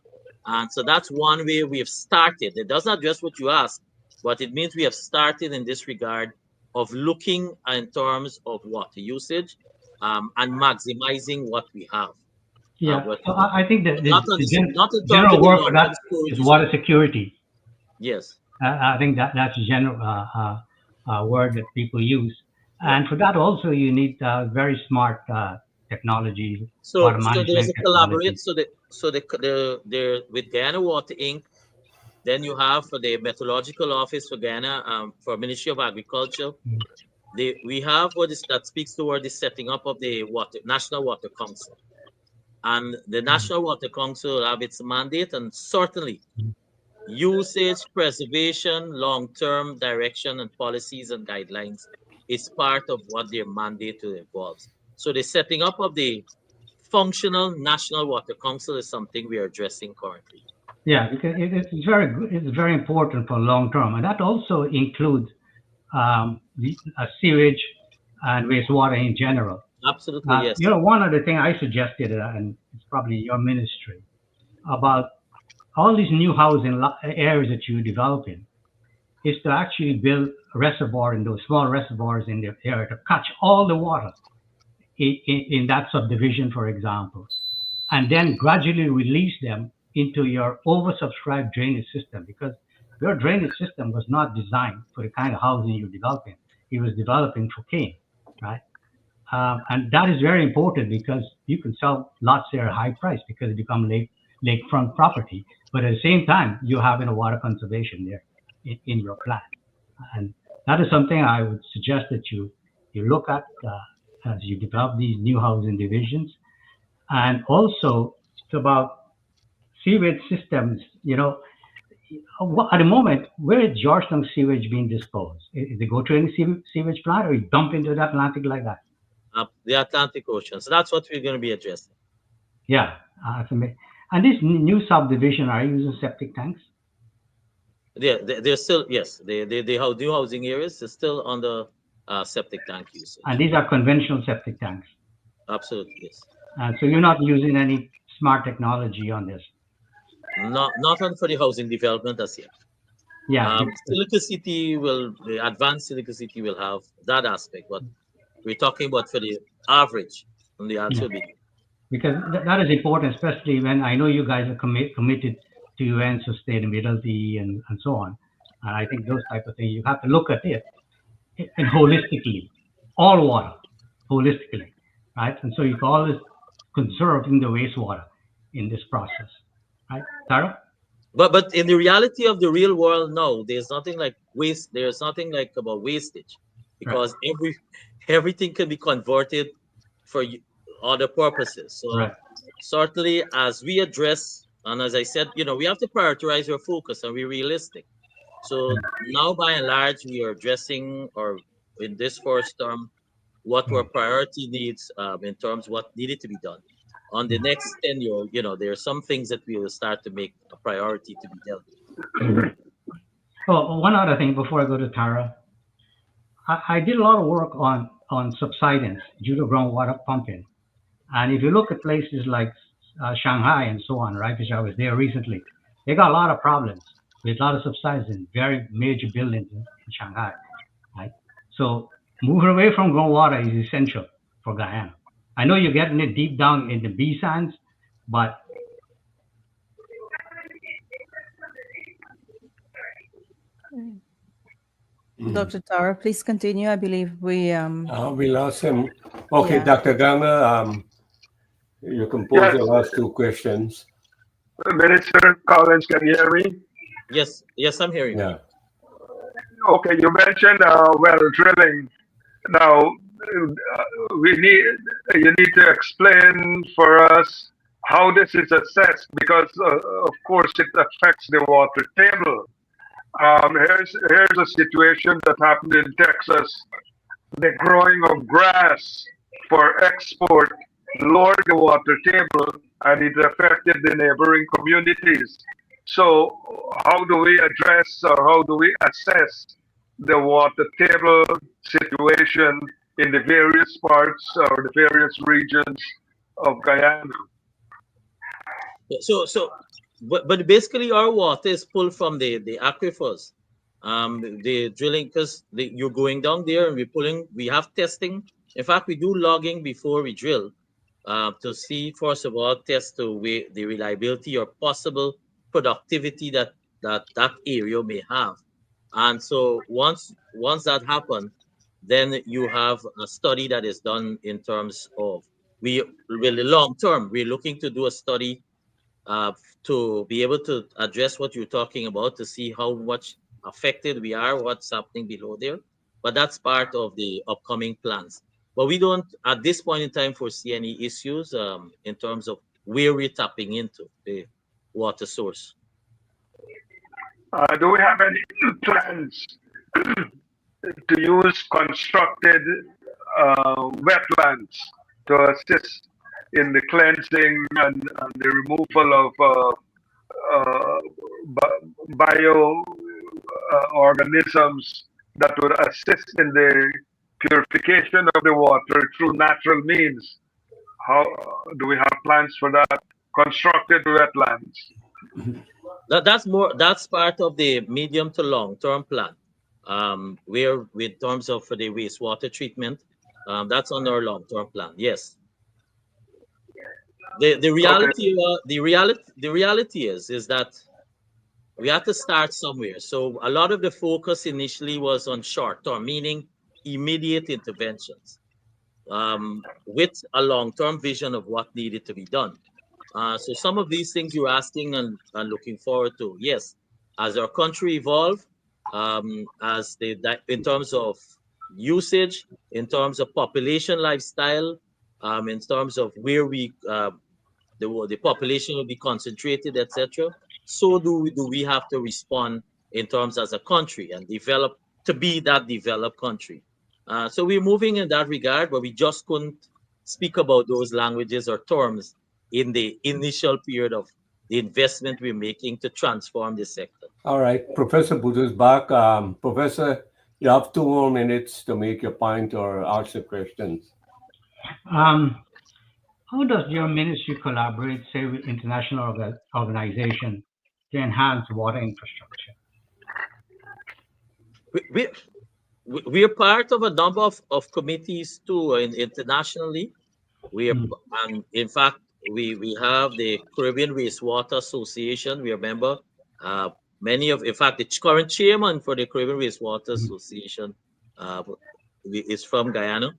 And so that's one way we have started. It does not address what you asked, but it means we have started in this regard of looking in terms of water usage and maximizing what we have. Yeah, I think that the general general word for that is water security. Yes. I think that's a general word that people use. Yeah. And for that also, you need very smart technology, water So there's management a technology. collaborate. So the with Guyana Water Inc. Then you have for the Meteorological Office for Guyana, for Ministry of Agriculture. We have what is that speaks toward the setting up of the National Water Council, and the National Water Council have its mandate, and certainly usage, preservation, long-term direction, and policies and guidelines is part of what their mandate involves. So the setting up of the functional National Water Council is something we are addressing currently. Yeah, because it's very it's very important for long term, and that also includes sewage and wastewater in general. Absolutely, yes. One of the things I suggested, and it's probably your ministry, about all these new housing areas that you're developing, is to actually build a reservoir in those small reservoirs in the area to catch all the water in that subdivision, for example, and then gradually release them into your oversubscribed drainage system, because your drainage system was not designed for the kind of housing you're developing. It was developing for cane, right? And that is very important because you can sell lots there at a high price because it become lakefront property. But at the same time, you're having a water conservation there in your plan. And that is something I would suggest that you look at as you develop these new housing divisions. And also, it's about sewage systems. At the moment, where is Georgetown sewage being disposed? Is it go to any sewage plant, or you dump into the Atlantic like that? The Atlantic Ocean. So that's what we're going to be addressing. Yeah. And this new subdivision, are you using septic tanks? Yeah, they're still, yes, they have new housing areas. They're still under septic tank usage. And these are conventional septic tanks. Absolutely, yes. So you're not using any smart technology on this. Not on for the housing development as yet. Yeah. Silica City the advanced Silica City will have that aspect, but we're talking about for the average on the actual beginning. Because that is important, especially when I know you guys are committed to UN sustainability and so on. And I think those type of things, you have to look at it and holistically, all water, holistically, right? And so you can always conserving the wastewater in this process, right, Tara? But in the reality of the real world, no, there's nothing like waste. There's nothing like about wastage, because everything can be converted for other purposes. So certainly, as we address, and as I said, we have to prioritize our focus and be realistic. So now, by and large, we are addressing, or in this first term, what our priority needs in terms of what needed to be done. On the next tenure, there are some things that we will start to make a priority to be dealt with. Oh, one other thing before I go to Tara. I did a lot of work on subsidence due to groundwater pumping. And if you look at places like Shanghai and so on, right, because I was there recently, they got a lot of problems with a lot of subsidence in very major buildings in Shanghai, right? So moving away from groundwater is essential for Guyana. I know you're getting it deep down in the B sands, but Dr. Tara, please continue. I believe we lost him. Okay, Yeah. Dr. Ganga, you can pose your last two questions. Minister Collins, can you hear me? Yes, I'm hearing you. Yeah. Okay, you mentioned well drilling. Now, you need to explain for us how this is assessed, because of course it affects the water table. Here's a situation that happened in Texas. The growing of grass for export lowered the water table, and it affected the neighboring communities. So, how do we address, or how do we assess the water table situation in the various parts or the various regions of Guyana? But basically, our water is pulled from the aquifers. The drilling, because you're going down there and we're pulling. We have testing. In fact, we do logging before we drill to see, first of all, test the reliability or possible productivity that area may have. And so once that happens, then you have a study that is done in terms of we really long term. We're looking to do a study uh, to be able to address what you're talking about, to see how much affected we are, what's happening below there. But that's part of the upcoming plans. But we don't, at this point in time, foresee any issues in terms of where we're tapping into the water source. Do we have any plans to use constructed wetlands to assist in the cleansing and the removal of bio organisms that would assist in the purification of the water through natural means? How do we have plans for that? Constructed wetlands. That's part of the medium to long term plan. Where with terms of the wastewater treatment, that's on our long term plan. Yes. The reality Okay. the reality is that we have to start somewhere. So a lot of the focus initially was on short term, meaning immediate interventions, with a long term vision of what needed to be done. So some of these things you're asking and looking forward to, yes, as our country evolve, in terms of usage, in terms of population lifestyle, in terms of where the population will be concentrated, etc. So do we have to respond in terms as a country and develop to be that developed country. So we're moving in that regard, but we just couldn't speak about those languages or terms in the initial period of the investment we're making to transform the sector. All right, Professor Buddha's back. Professor, you have 2 more minutes to make your point or ask your questions. Um, how does your ministry collaborate, say, with international organizations to enhance water infrastructure? We, we are part of a number of committees too internationally. We are, Mm, and in fact, we have the Caribbean Wastewater Association. We are a member. Uh, in fact, the current chairman for the Caribbean Wastewater mm. Association uh, is from Guyana.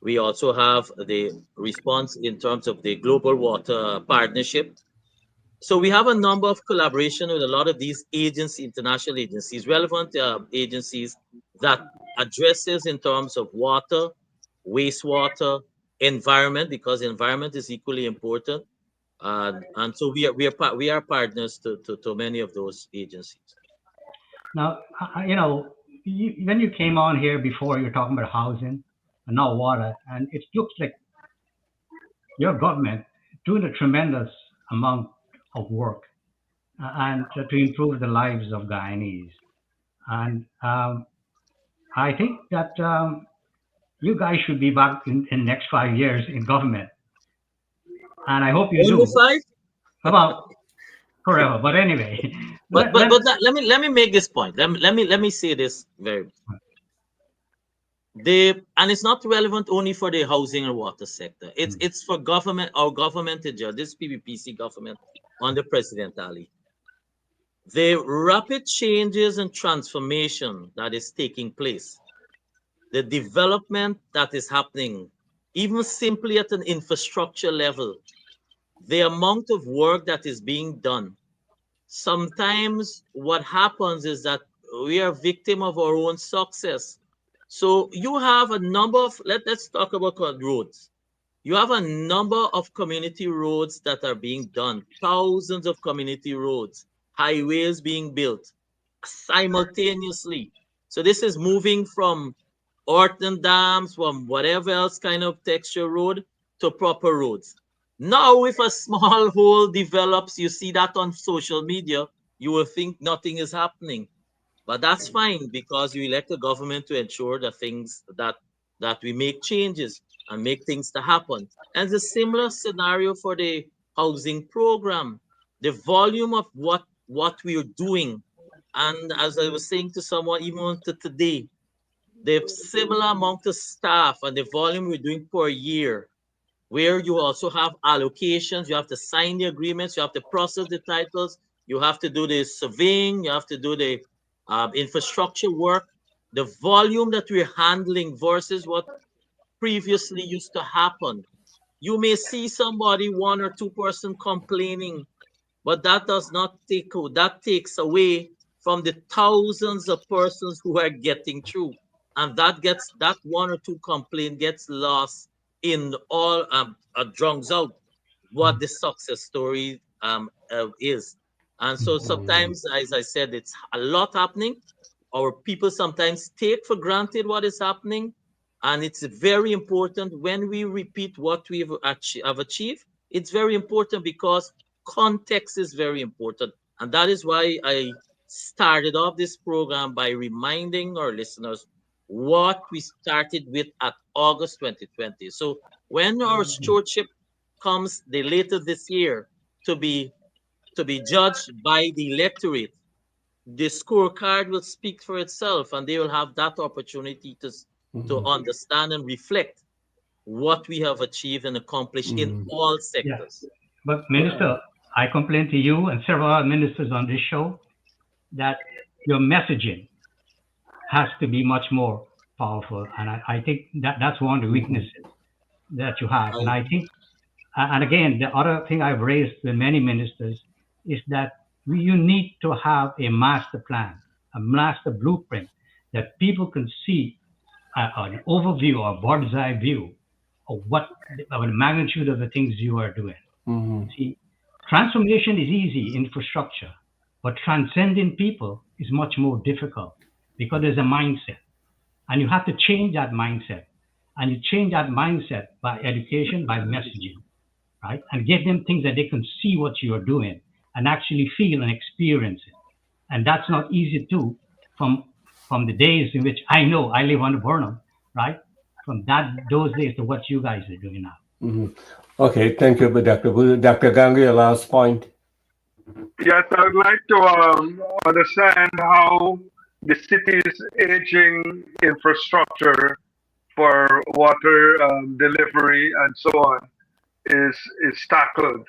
We also have the response in terms of the Global Water Partnership. So we have a number of collaboration with a lot of these agencies, international agencies, relevant agencies that addresses in terms of water, wastewater, environment, because environment is equally important. And so we are partners to many of those agencies. Now, when you came on here before, you were talking about housing and now water, and it looks like your government doing a tremendous amount of work and to improve the lives of Guyanese. And I think that you guys should be back in next 5 years in government, and I hope you Only do. five. About forever, but anyway, But let, but let, but let me make this point. Let me say this very. And it's not relevant only for the housing and water sector. It's for government, our government in general, this PBPC government under President Ali. The rapid changes and transformation that is taking place, the development that is happening, even simply at an infrastructure level, the amount of work that is being done. Sometimes what happens is that we are victim of our own success. So you have a number of, let's talk about roads. You have a number of community roads that are being done, thousands of community roads, highways being built simultaneously. So this is moving from Orton dams, from whatever else kind of texture road to proper roads. Now, if a small hole develops, you see that on social media, you will think nothing is happening. But that's fine because you elect a government to ensure the things that we make changes and make things to happen. And it's a similar scenario for the housing program. The volume of what we are doing, and as I was saying to someone, even to today, the similar amount of staff and the volume we're doing per year, where you also have allocations, you have to sign the agreements, you have to process the titles, you have to do the surveying, you have to do the infrastructure work, the volume that we're handling versus what previously used to happen. You may see somebody, one or two person complaining, but that does not take, that takes away from the thousands of persons who are getting through. And that one or two complaint gets lost in all, drowns out what the success story is. And so sometimes, as I said, it's a lot happening. Our people sometimes take for granted what is happening. And it's very important when we repeat what we have achieved. It's very important because context is very important. And that is why I started off this program by reminding our listeners what we started with at August 2020. So when our stewardship comes the later this year to be judged by the electorate, the scorecard will speak for itself, and they will have that opportunity to understand and reflect what we have achieved and accomplished in all Yeah. sectors. But Minister, I complain to you and several other ministers on this show that your messaging has to be much more powerful. And I think that's one of the weaknesses that you have. And I think, and again, the other thing I've raised with many ministers is that you need to have a master plan, a master blueprint that people can see an overview or bird's eye view of of the magnitude of the things you are doing. See, transformation is easy, infrastructure, but transcending people is much more difficult because there's a mindset. And you have to change that mindset. And you change that mindset by education, by messaging, right? And give them things that they can see what you are doing and actually feel and experience it. And that's not easy too from the days in which I know I live on the Burnham, right? From those days to what you guys are doing now. Okay, thank you, Dr. Budu. Dr. Gangu, your last point. Yes, I would like to understand how the city's aging infrastructure for water delivery and so on is tackled.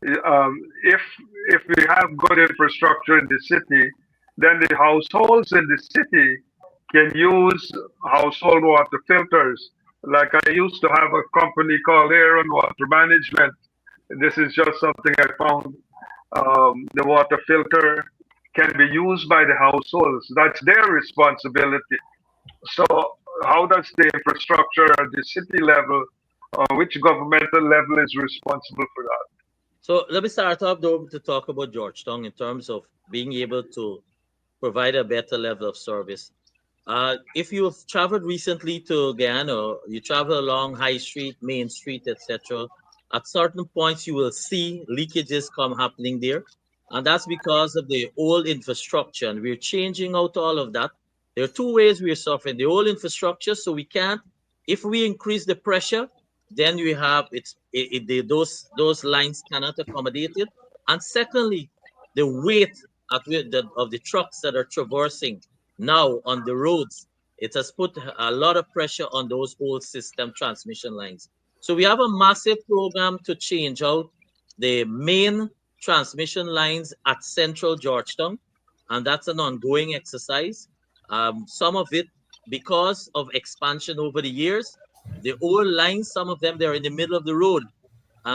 If we have good infrastructure in the city, then the households in the city can use household water filters. Like I used to have a company called Air and Water Management. This is just something I found. The water filter can be used by the households. That's their responsibility. So how does the infrastructure at the city level, which governmental level is responsible for that? So let me start off though to talk about Georgetown in terms of being able to provide a better level of service. If you've traveled recently to Guyana, you travel along High Street, Main Street, etc. At certain points, you will see leakages come happening there. And that's because of the old infrastructure. And we're changing out all of that. There are two ways we're suffering. The old infrastructure, so we can't, if we increase the pressure, then we have those lines cannot accommodate it. And secondly, the weight of the trucks that are traversing now on the roads, it has put a lot of pressure on those old system transmission lines. So we have a massive program to change out the main transmission lines at Central Georgetown, and that's an ongoing exercise. Some of it, because of expansion over the years, the old lines, some of them, they're in the middle of the road.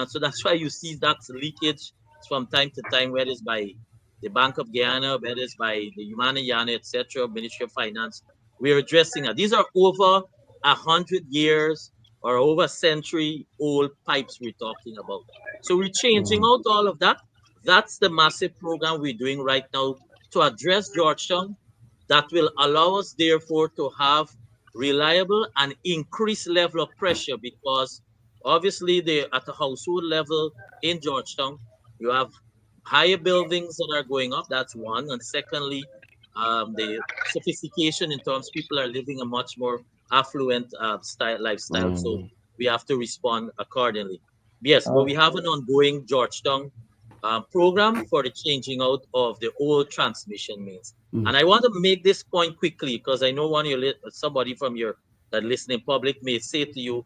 So that's why you see that leakage from time to time, whether it's by the Bank of Guyana, whether it's by the Guyana, etc., Ministry of Finance. We're addressing that. These are over 100 years or over a century old pipes we're talking about. So we're changing out all of that. That's the massive program we're doing right now to address Georgetown that will allow us, therefore, to have reliable and increased level of pressure because obviously at the household level in Georgetown, you have higher buildings that are going up. That's one. And secondly, the sophistication in terms people are living a much more affluent lifestyle. So we have to respond accordingly. Yes, but we have an ongoing Georgetown program for the changing out of the old transmission mains. And I want to make this point quickly because I know somebody from your listening public may say to you,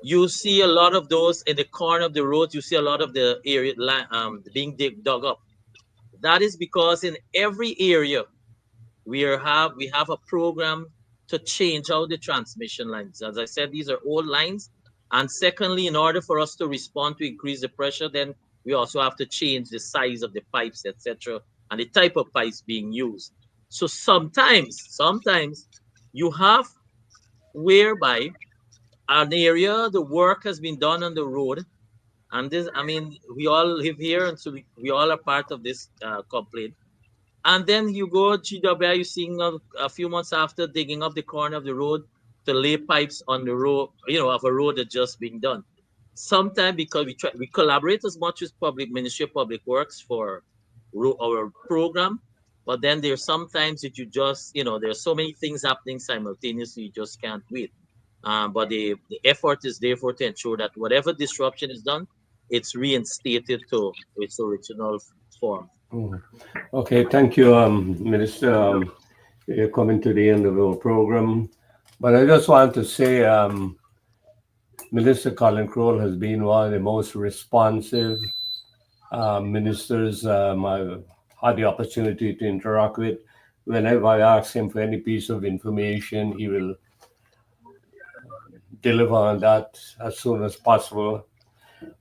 you see a lot of those in the corner of the road. You see a lot of the area being dug up. That is because in every area we have a program to change out the transmission lines. As I said, these are old lines. And secondly, in order for us to respond to increase the pressure, then we also have to change the size of the pipes, etc., and the type of pipes being used. So sometimes you have whereby an area, the work has been done on the road, and this, I mean, we all live here, and so we all are part of this complaint. And then you go GWI, you seeing a few months after digging up the corner of the road to lay pipes on the road, of a road that's just being done. Sometimes because we collaborate as much as public Ministry of Public Works for our program, but then there's sometimes that you just, there's so many things happening simultaneously, you just can't wait. But the effort is therefore to ensure that whatever disruption is done, it's reinstated to its original form. Okay, thank you, Minister. We're coming to the end of our program, but I just want to say, Minister Collin Croal has been one of the most responsive ministers I've had the opportunity to interact with. Whenever I ask him for any piece of information, he will deliver on that as soon as possible.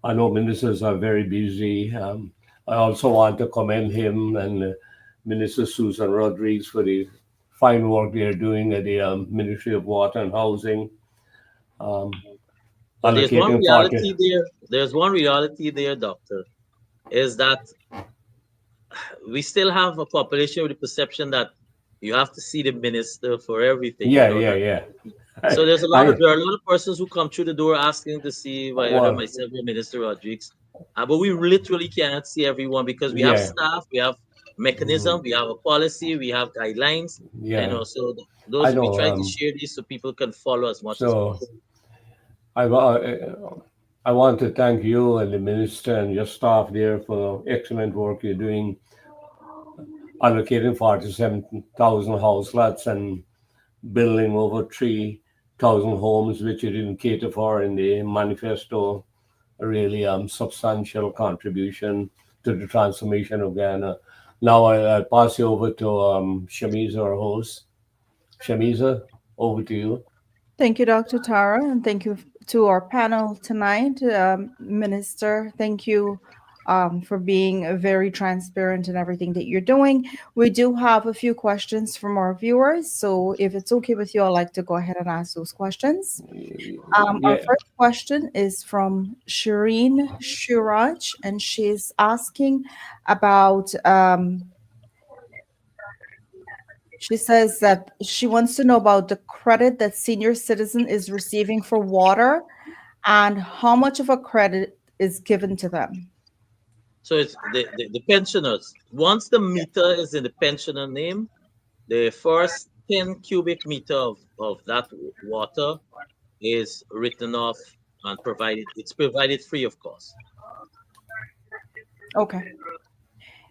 I know ministers are very busy. I also want to commend him and Minister Susan Rodriguez for the fine work they are doing at the Ministry of Water and Housing. But there's one Allocating reality 40. there. There's one reality there, Doctor, is that we still have a population with the perception that you have to see the minister for everything. Yeah, yeah, yeah. So there I are a lot of persons who come through the door asking to see whether well, myself or Minister Rodriguez. But we literally cannot see everyone because we have yeah, staff, we have mechanism, we have a policy, we have guidelines. yeah. So I those we know. try to share these so people can follow as much as So possible. I want to thank you and the minister and your staff there for excellent work you're doing, allocating 47,000 house lots and building over 3,000 homes, which you didn't cater for in the manifesto. A really substantial contribution to the transformation of Guyana. Now I'll pass you over to Shamiza, our host. Shamiza, over to you. Thank you, Dr. Tara, and thank you to our panel tonight. Minister, thank you for being very transparent in everything that you're doing. We do have a few questions from our viewers, so if it's okay with you, I'd like to go ahead and ask those questions. Our Yeah. first question is from Shireen Shiraj, and she's asking about she says that she wants to know about the credit that senior citizen is receiving for water and how much of a credit is given to them. So it's the pensioners. Once the meter is in the pensioner name, the first 10 cubic meter of that water is written off and it's provided free of cost. Okay.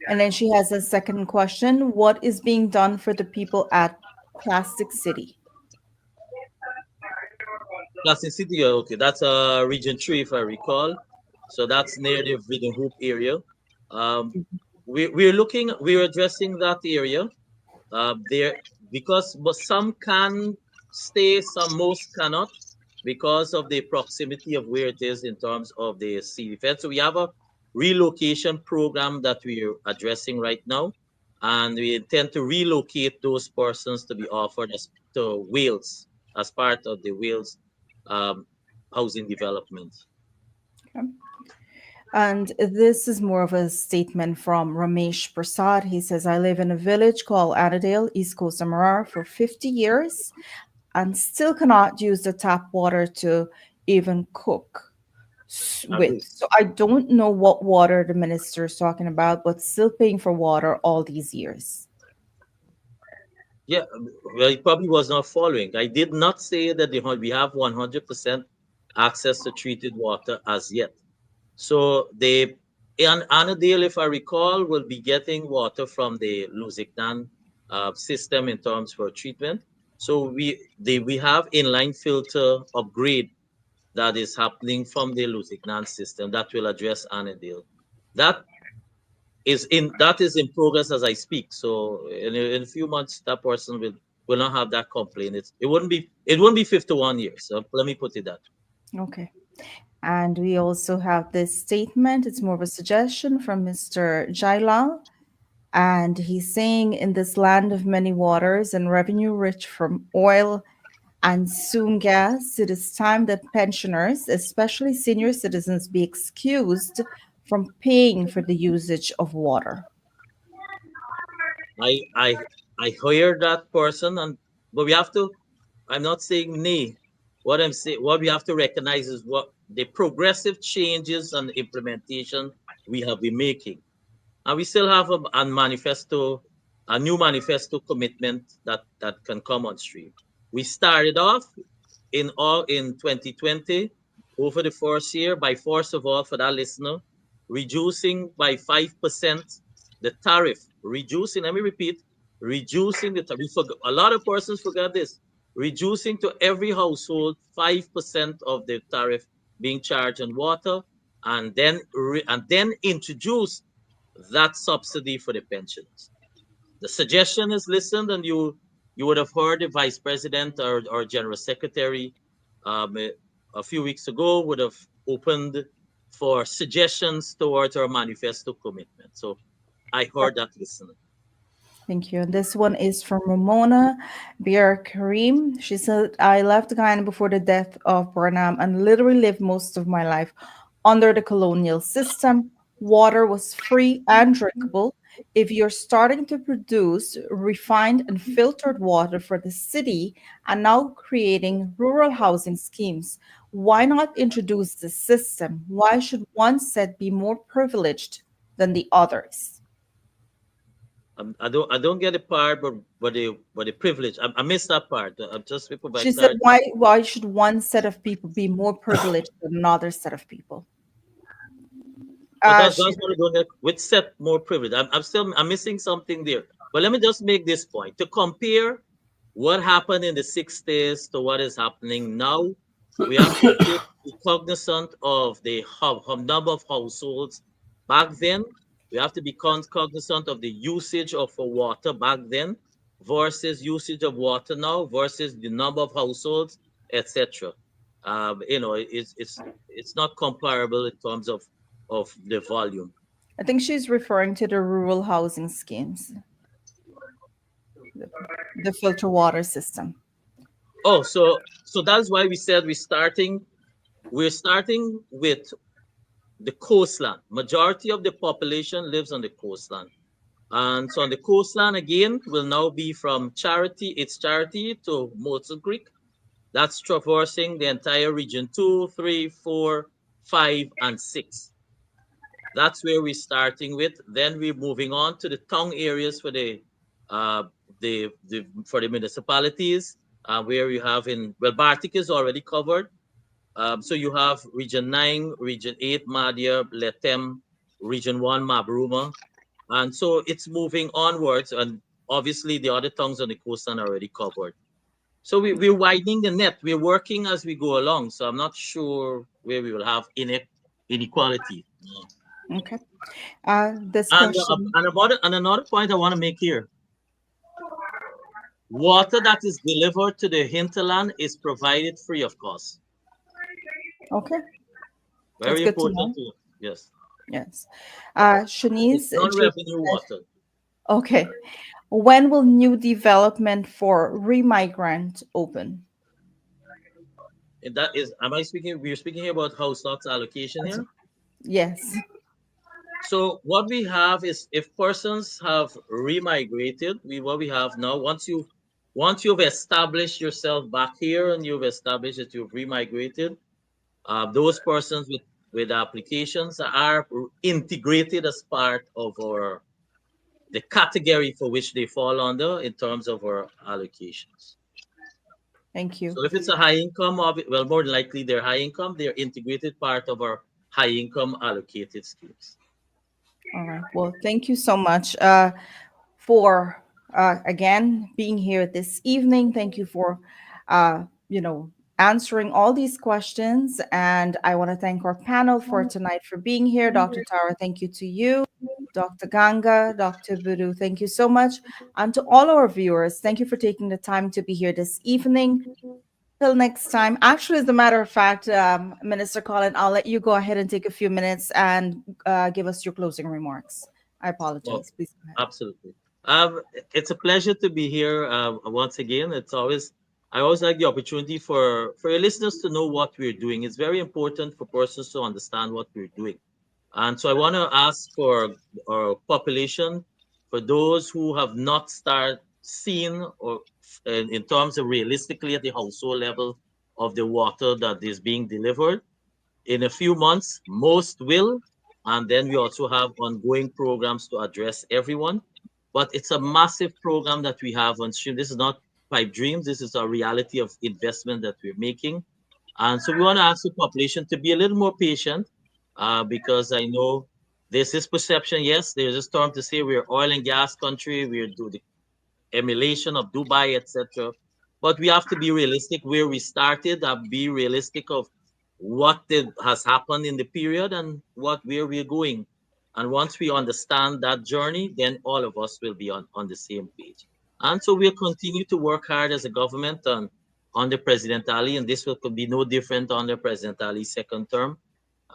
And then she has a second question. What is being done for the people at Plastic City? Plastic City, okay, that's region 3 if I recall. So that's near the Vigan Hoop area. We're addressing that area there but some can stay, most cannot because of the proximity of where it is in terms of the sea defense. So we have a relocation program that we're addressing right now, and we intend to relocate those persons to be offered to Wales as part of the Wales housing development. Okay. And this is more of a statement from Ramesh Prasad. He says, I live in a village called Annadale, East Coast of Marar, for 50 years and still cannot use the tap water to even cook with. So I don't know what water the minister is talking about, but still paying for water all these years. Yeah, well, he probably was not following. I did not say that we have 100% access to treated water as yet. So Annadale, if I recall, will be getting water from the Lusignan system in terms for treatment. So we have inline filter upgrade that is happening from the Lusignan system that will address Annadale. That is in progress as I speak. So in a few months, that person will not have that complaint. It wouldn't be 51 years. So let me put it that. Okay. And we also have this statement. It's more of a suggestion from Mr. Jailal. And he's saying, in this land of many waters and revenue rich from oil and soon gas, it is time that pensioners, especially senior citizens, be excused from paying for the usage of water. I I I hear that person, but we have to. I'm not saying nay. What we have to recognize is what the progressive changes and implementation we have been making, and we still have a new manifesto commitment that can come on stream. We started off in 2020 over the first year by force of all for that listener, reducing by 5% the tariff, reducing, let me repeat, reducing the tariff. A lot of persons forget this, reducing to every household 5% of the tariff being charged on water, and then introduce that subsidy for the pensioners. The suggestion is listened, and you would have heard the vice president or general secretary a few weeks ago would have opened for suggestions towards our manifesto commitment. So I heard that listening. Thank you. And this one is from Ramona Bir Karim. She said, I left Guyana before the death of Burnham and literally lived most of my life under the colonial system. Water was free and drinkable. If you're starting to produce refined and filtered water for the city and now creating rural housing schemes, why not introduce the system? Why should one set be more privileged than the others? I don't get the part, but the privilege. I missed that part. I'm just provide She said, clarity. why should one set of people be more privileged than another set of people? But She that's what I don't get. Which set more privilege? I'm missing something there. But let me just make this point to compare what happened in the 60s to what is happening now. We have to be cognizant of the number of households back then. We have to be cognizant of the usage of water back then versus usage of water now versus the number of households, etc. It's not comparable in terms of the volume. I think she's referring to the rural housing schemes, the, the filter water system. Oh, so that's why we said we're starting with the coastline. Majority of the population lives on the coastline. And so on the coastline again will now be from Charity to Motsu Creek. That's traversing the entire region 2, 3, 4, 5, and 6. That's where we're starting with. Then we're moving on to the town areas for uh, the municipalities, where you have Baltic is already covered. So you have Region 9, Region 8, Madhya, Letem, Region 1, Mabruma. And so it's moving onwards. And obviously the other towns on the coastline are already covered. So we're widening the net. We're working as we go along. So I'm not sure where we will have inequality. Okay. This And, question, another point I want to make here, water that is delivered to the hinterland is provided free of cost. okay, that's Very good to know. important too. Yes. Yes. It's Shanice J non-revenue said, water. okay, when will new development for remigrant open? And that is, we're speaking here about house lots allocation here. Yes. So what we have is if persons have remigrated, what we have now, once you've established yourself back here and you've established that you've remigrated, those persons with applications are integrated as part of the category for which they fall under in terms of our allocations. Thank you. So if it's a high income, well, more than likely they're high income, they're integrated part of our high income allocated schemes. All right. Well, thank you so much for again being here this evening. Thank you for uh, you know answering all these questions, and I want to thank our panel for tonight for being here. Dr. Tara, thank you to you. Dr. Ganga, Dr. Budu, thank you so much. And to all our viewers, thank you for taking the time to be here this evening. Till next time. Actually, as a matter of fact, Minister Collin, I'll let you go ahead and take a few minutes and give us your closing remarks. I Well, apologize. Please go ahead. absolutely. It's a pleasure to be here once again. I always like the opportunity for your listeners to know what we're doing. It's very important for persons to understand what we're doing. And so I want to ask for our population, for those who have not started seeing or in terms of realistically at the household level of the water that is being delivered. In a few months, most will. And then we also have ongoing programs to address everyone. But it's a massive program that we have on stream. This is not pipe dreams. This is a reality of investment that we're making. And so we want to ask the population to be a little more patient because I know there's this perception. Yes, there's a storm to say we're oil and gas country. We're do the emulation of Dubai, etc. But we have to be realistic where we started and be realistic of has happened in the period and where we're going. And once we understand that journey, then all of us will be on the same page. And so we'll continue to work hard as a government under President Ali, and this will could be no different under President Ali's second term.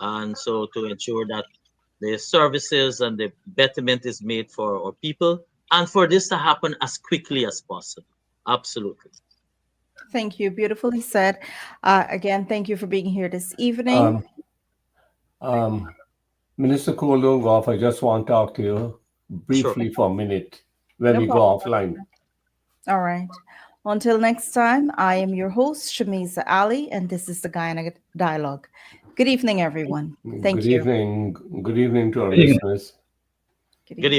And so to ensure that the services and the betterment is made for our people and for this to happen as quickly as possible. Absolutely. Thank you. Beautifully said. Again, thank you for being here this evening. Minister Cole, don't go off. I just want to talk to you briefly for a minute when No we go problem. offline. All right. Until next time, I am your host, Shamiza Ali, and this is the Guyana Dialogue. Good evening, everyone. Thank Good you. evening. Good evening to our Good evening. listeners. Good Good evening.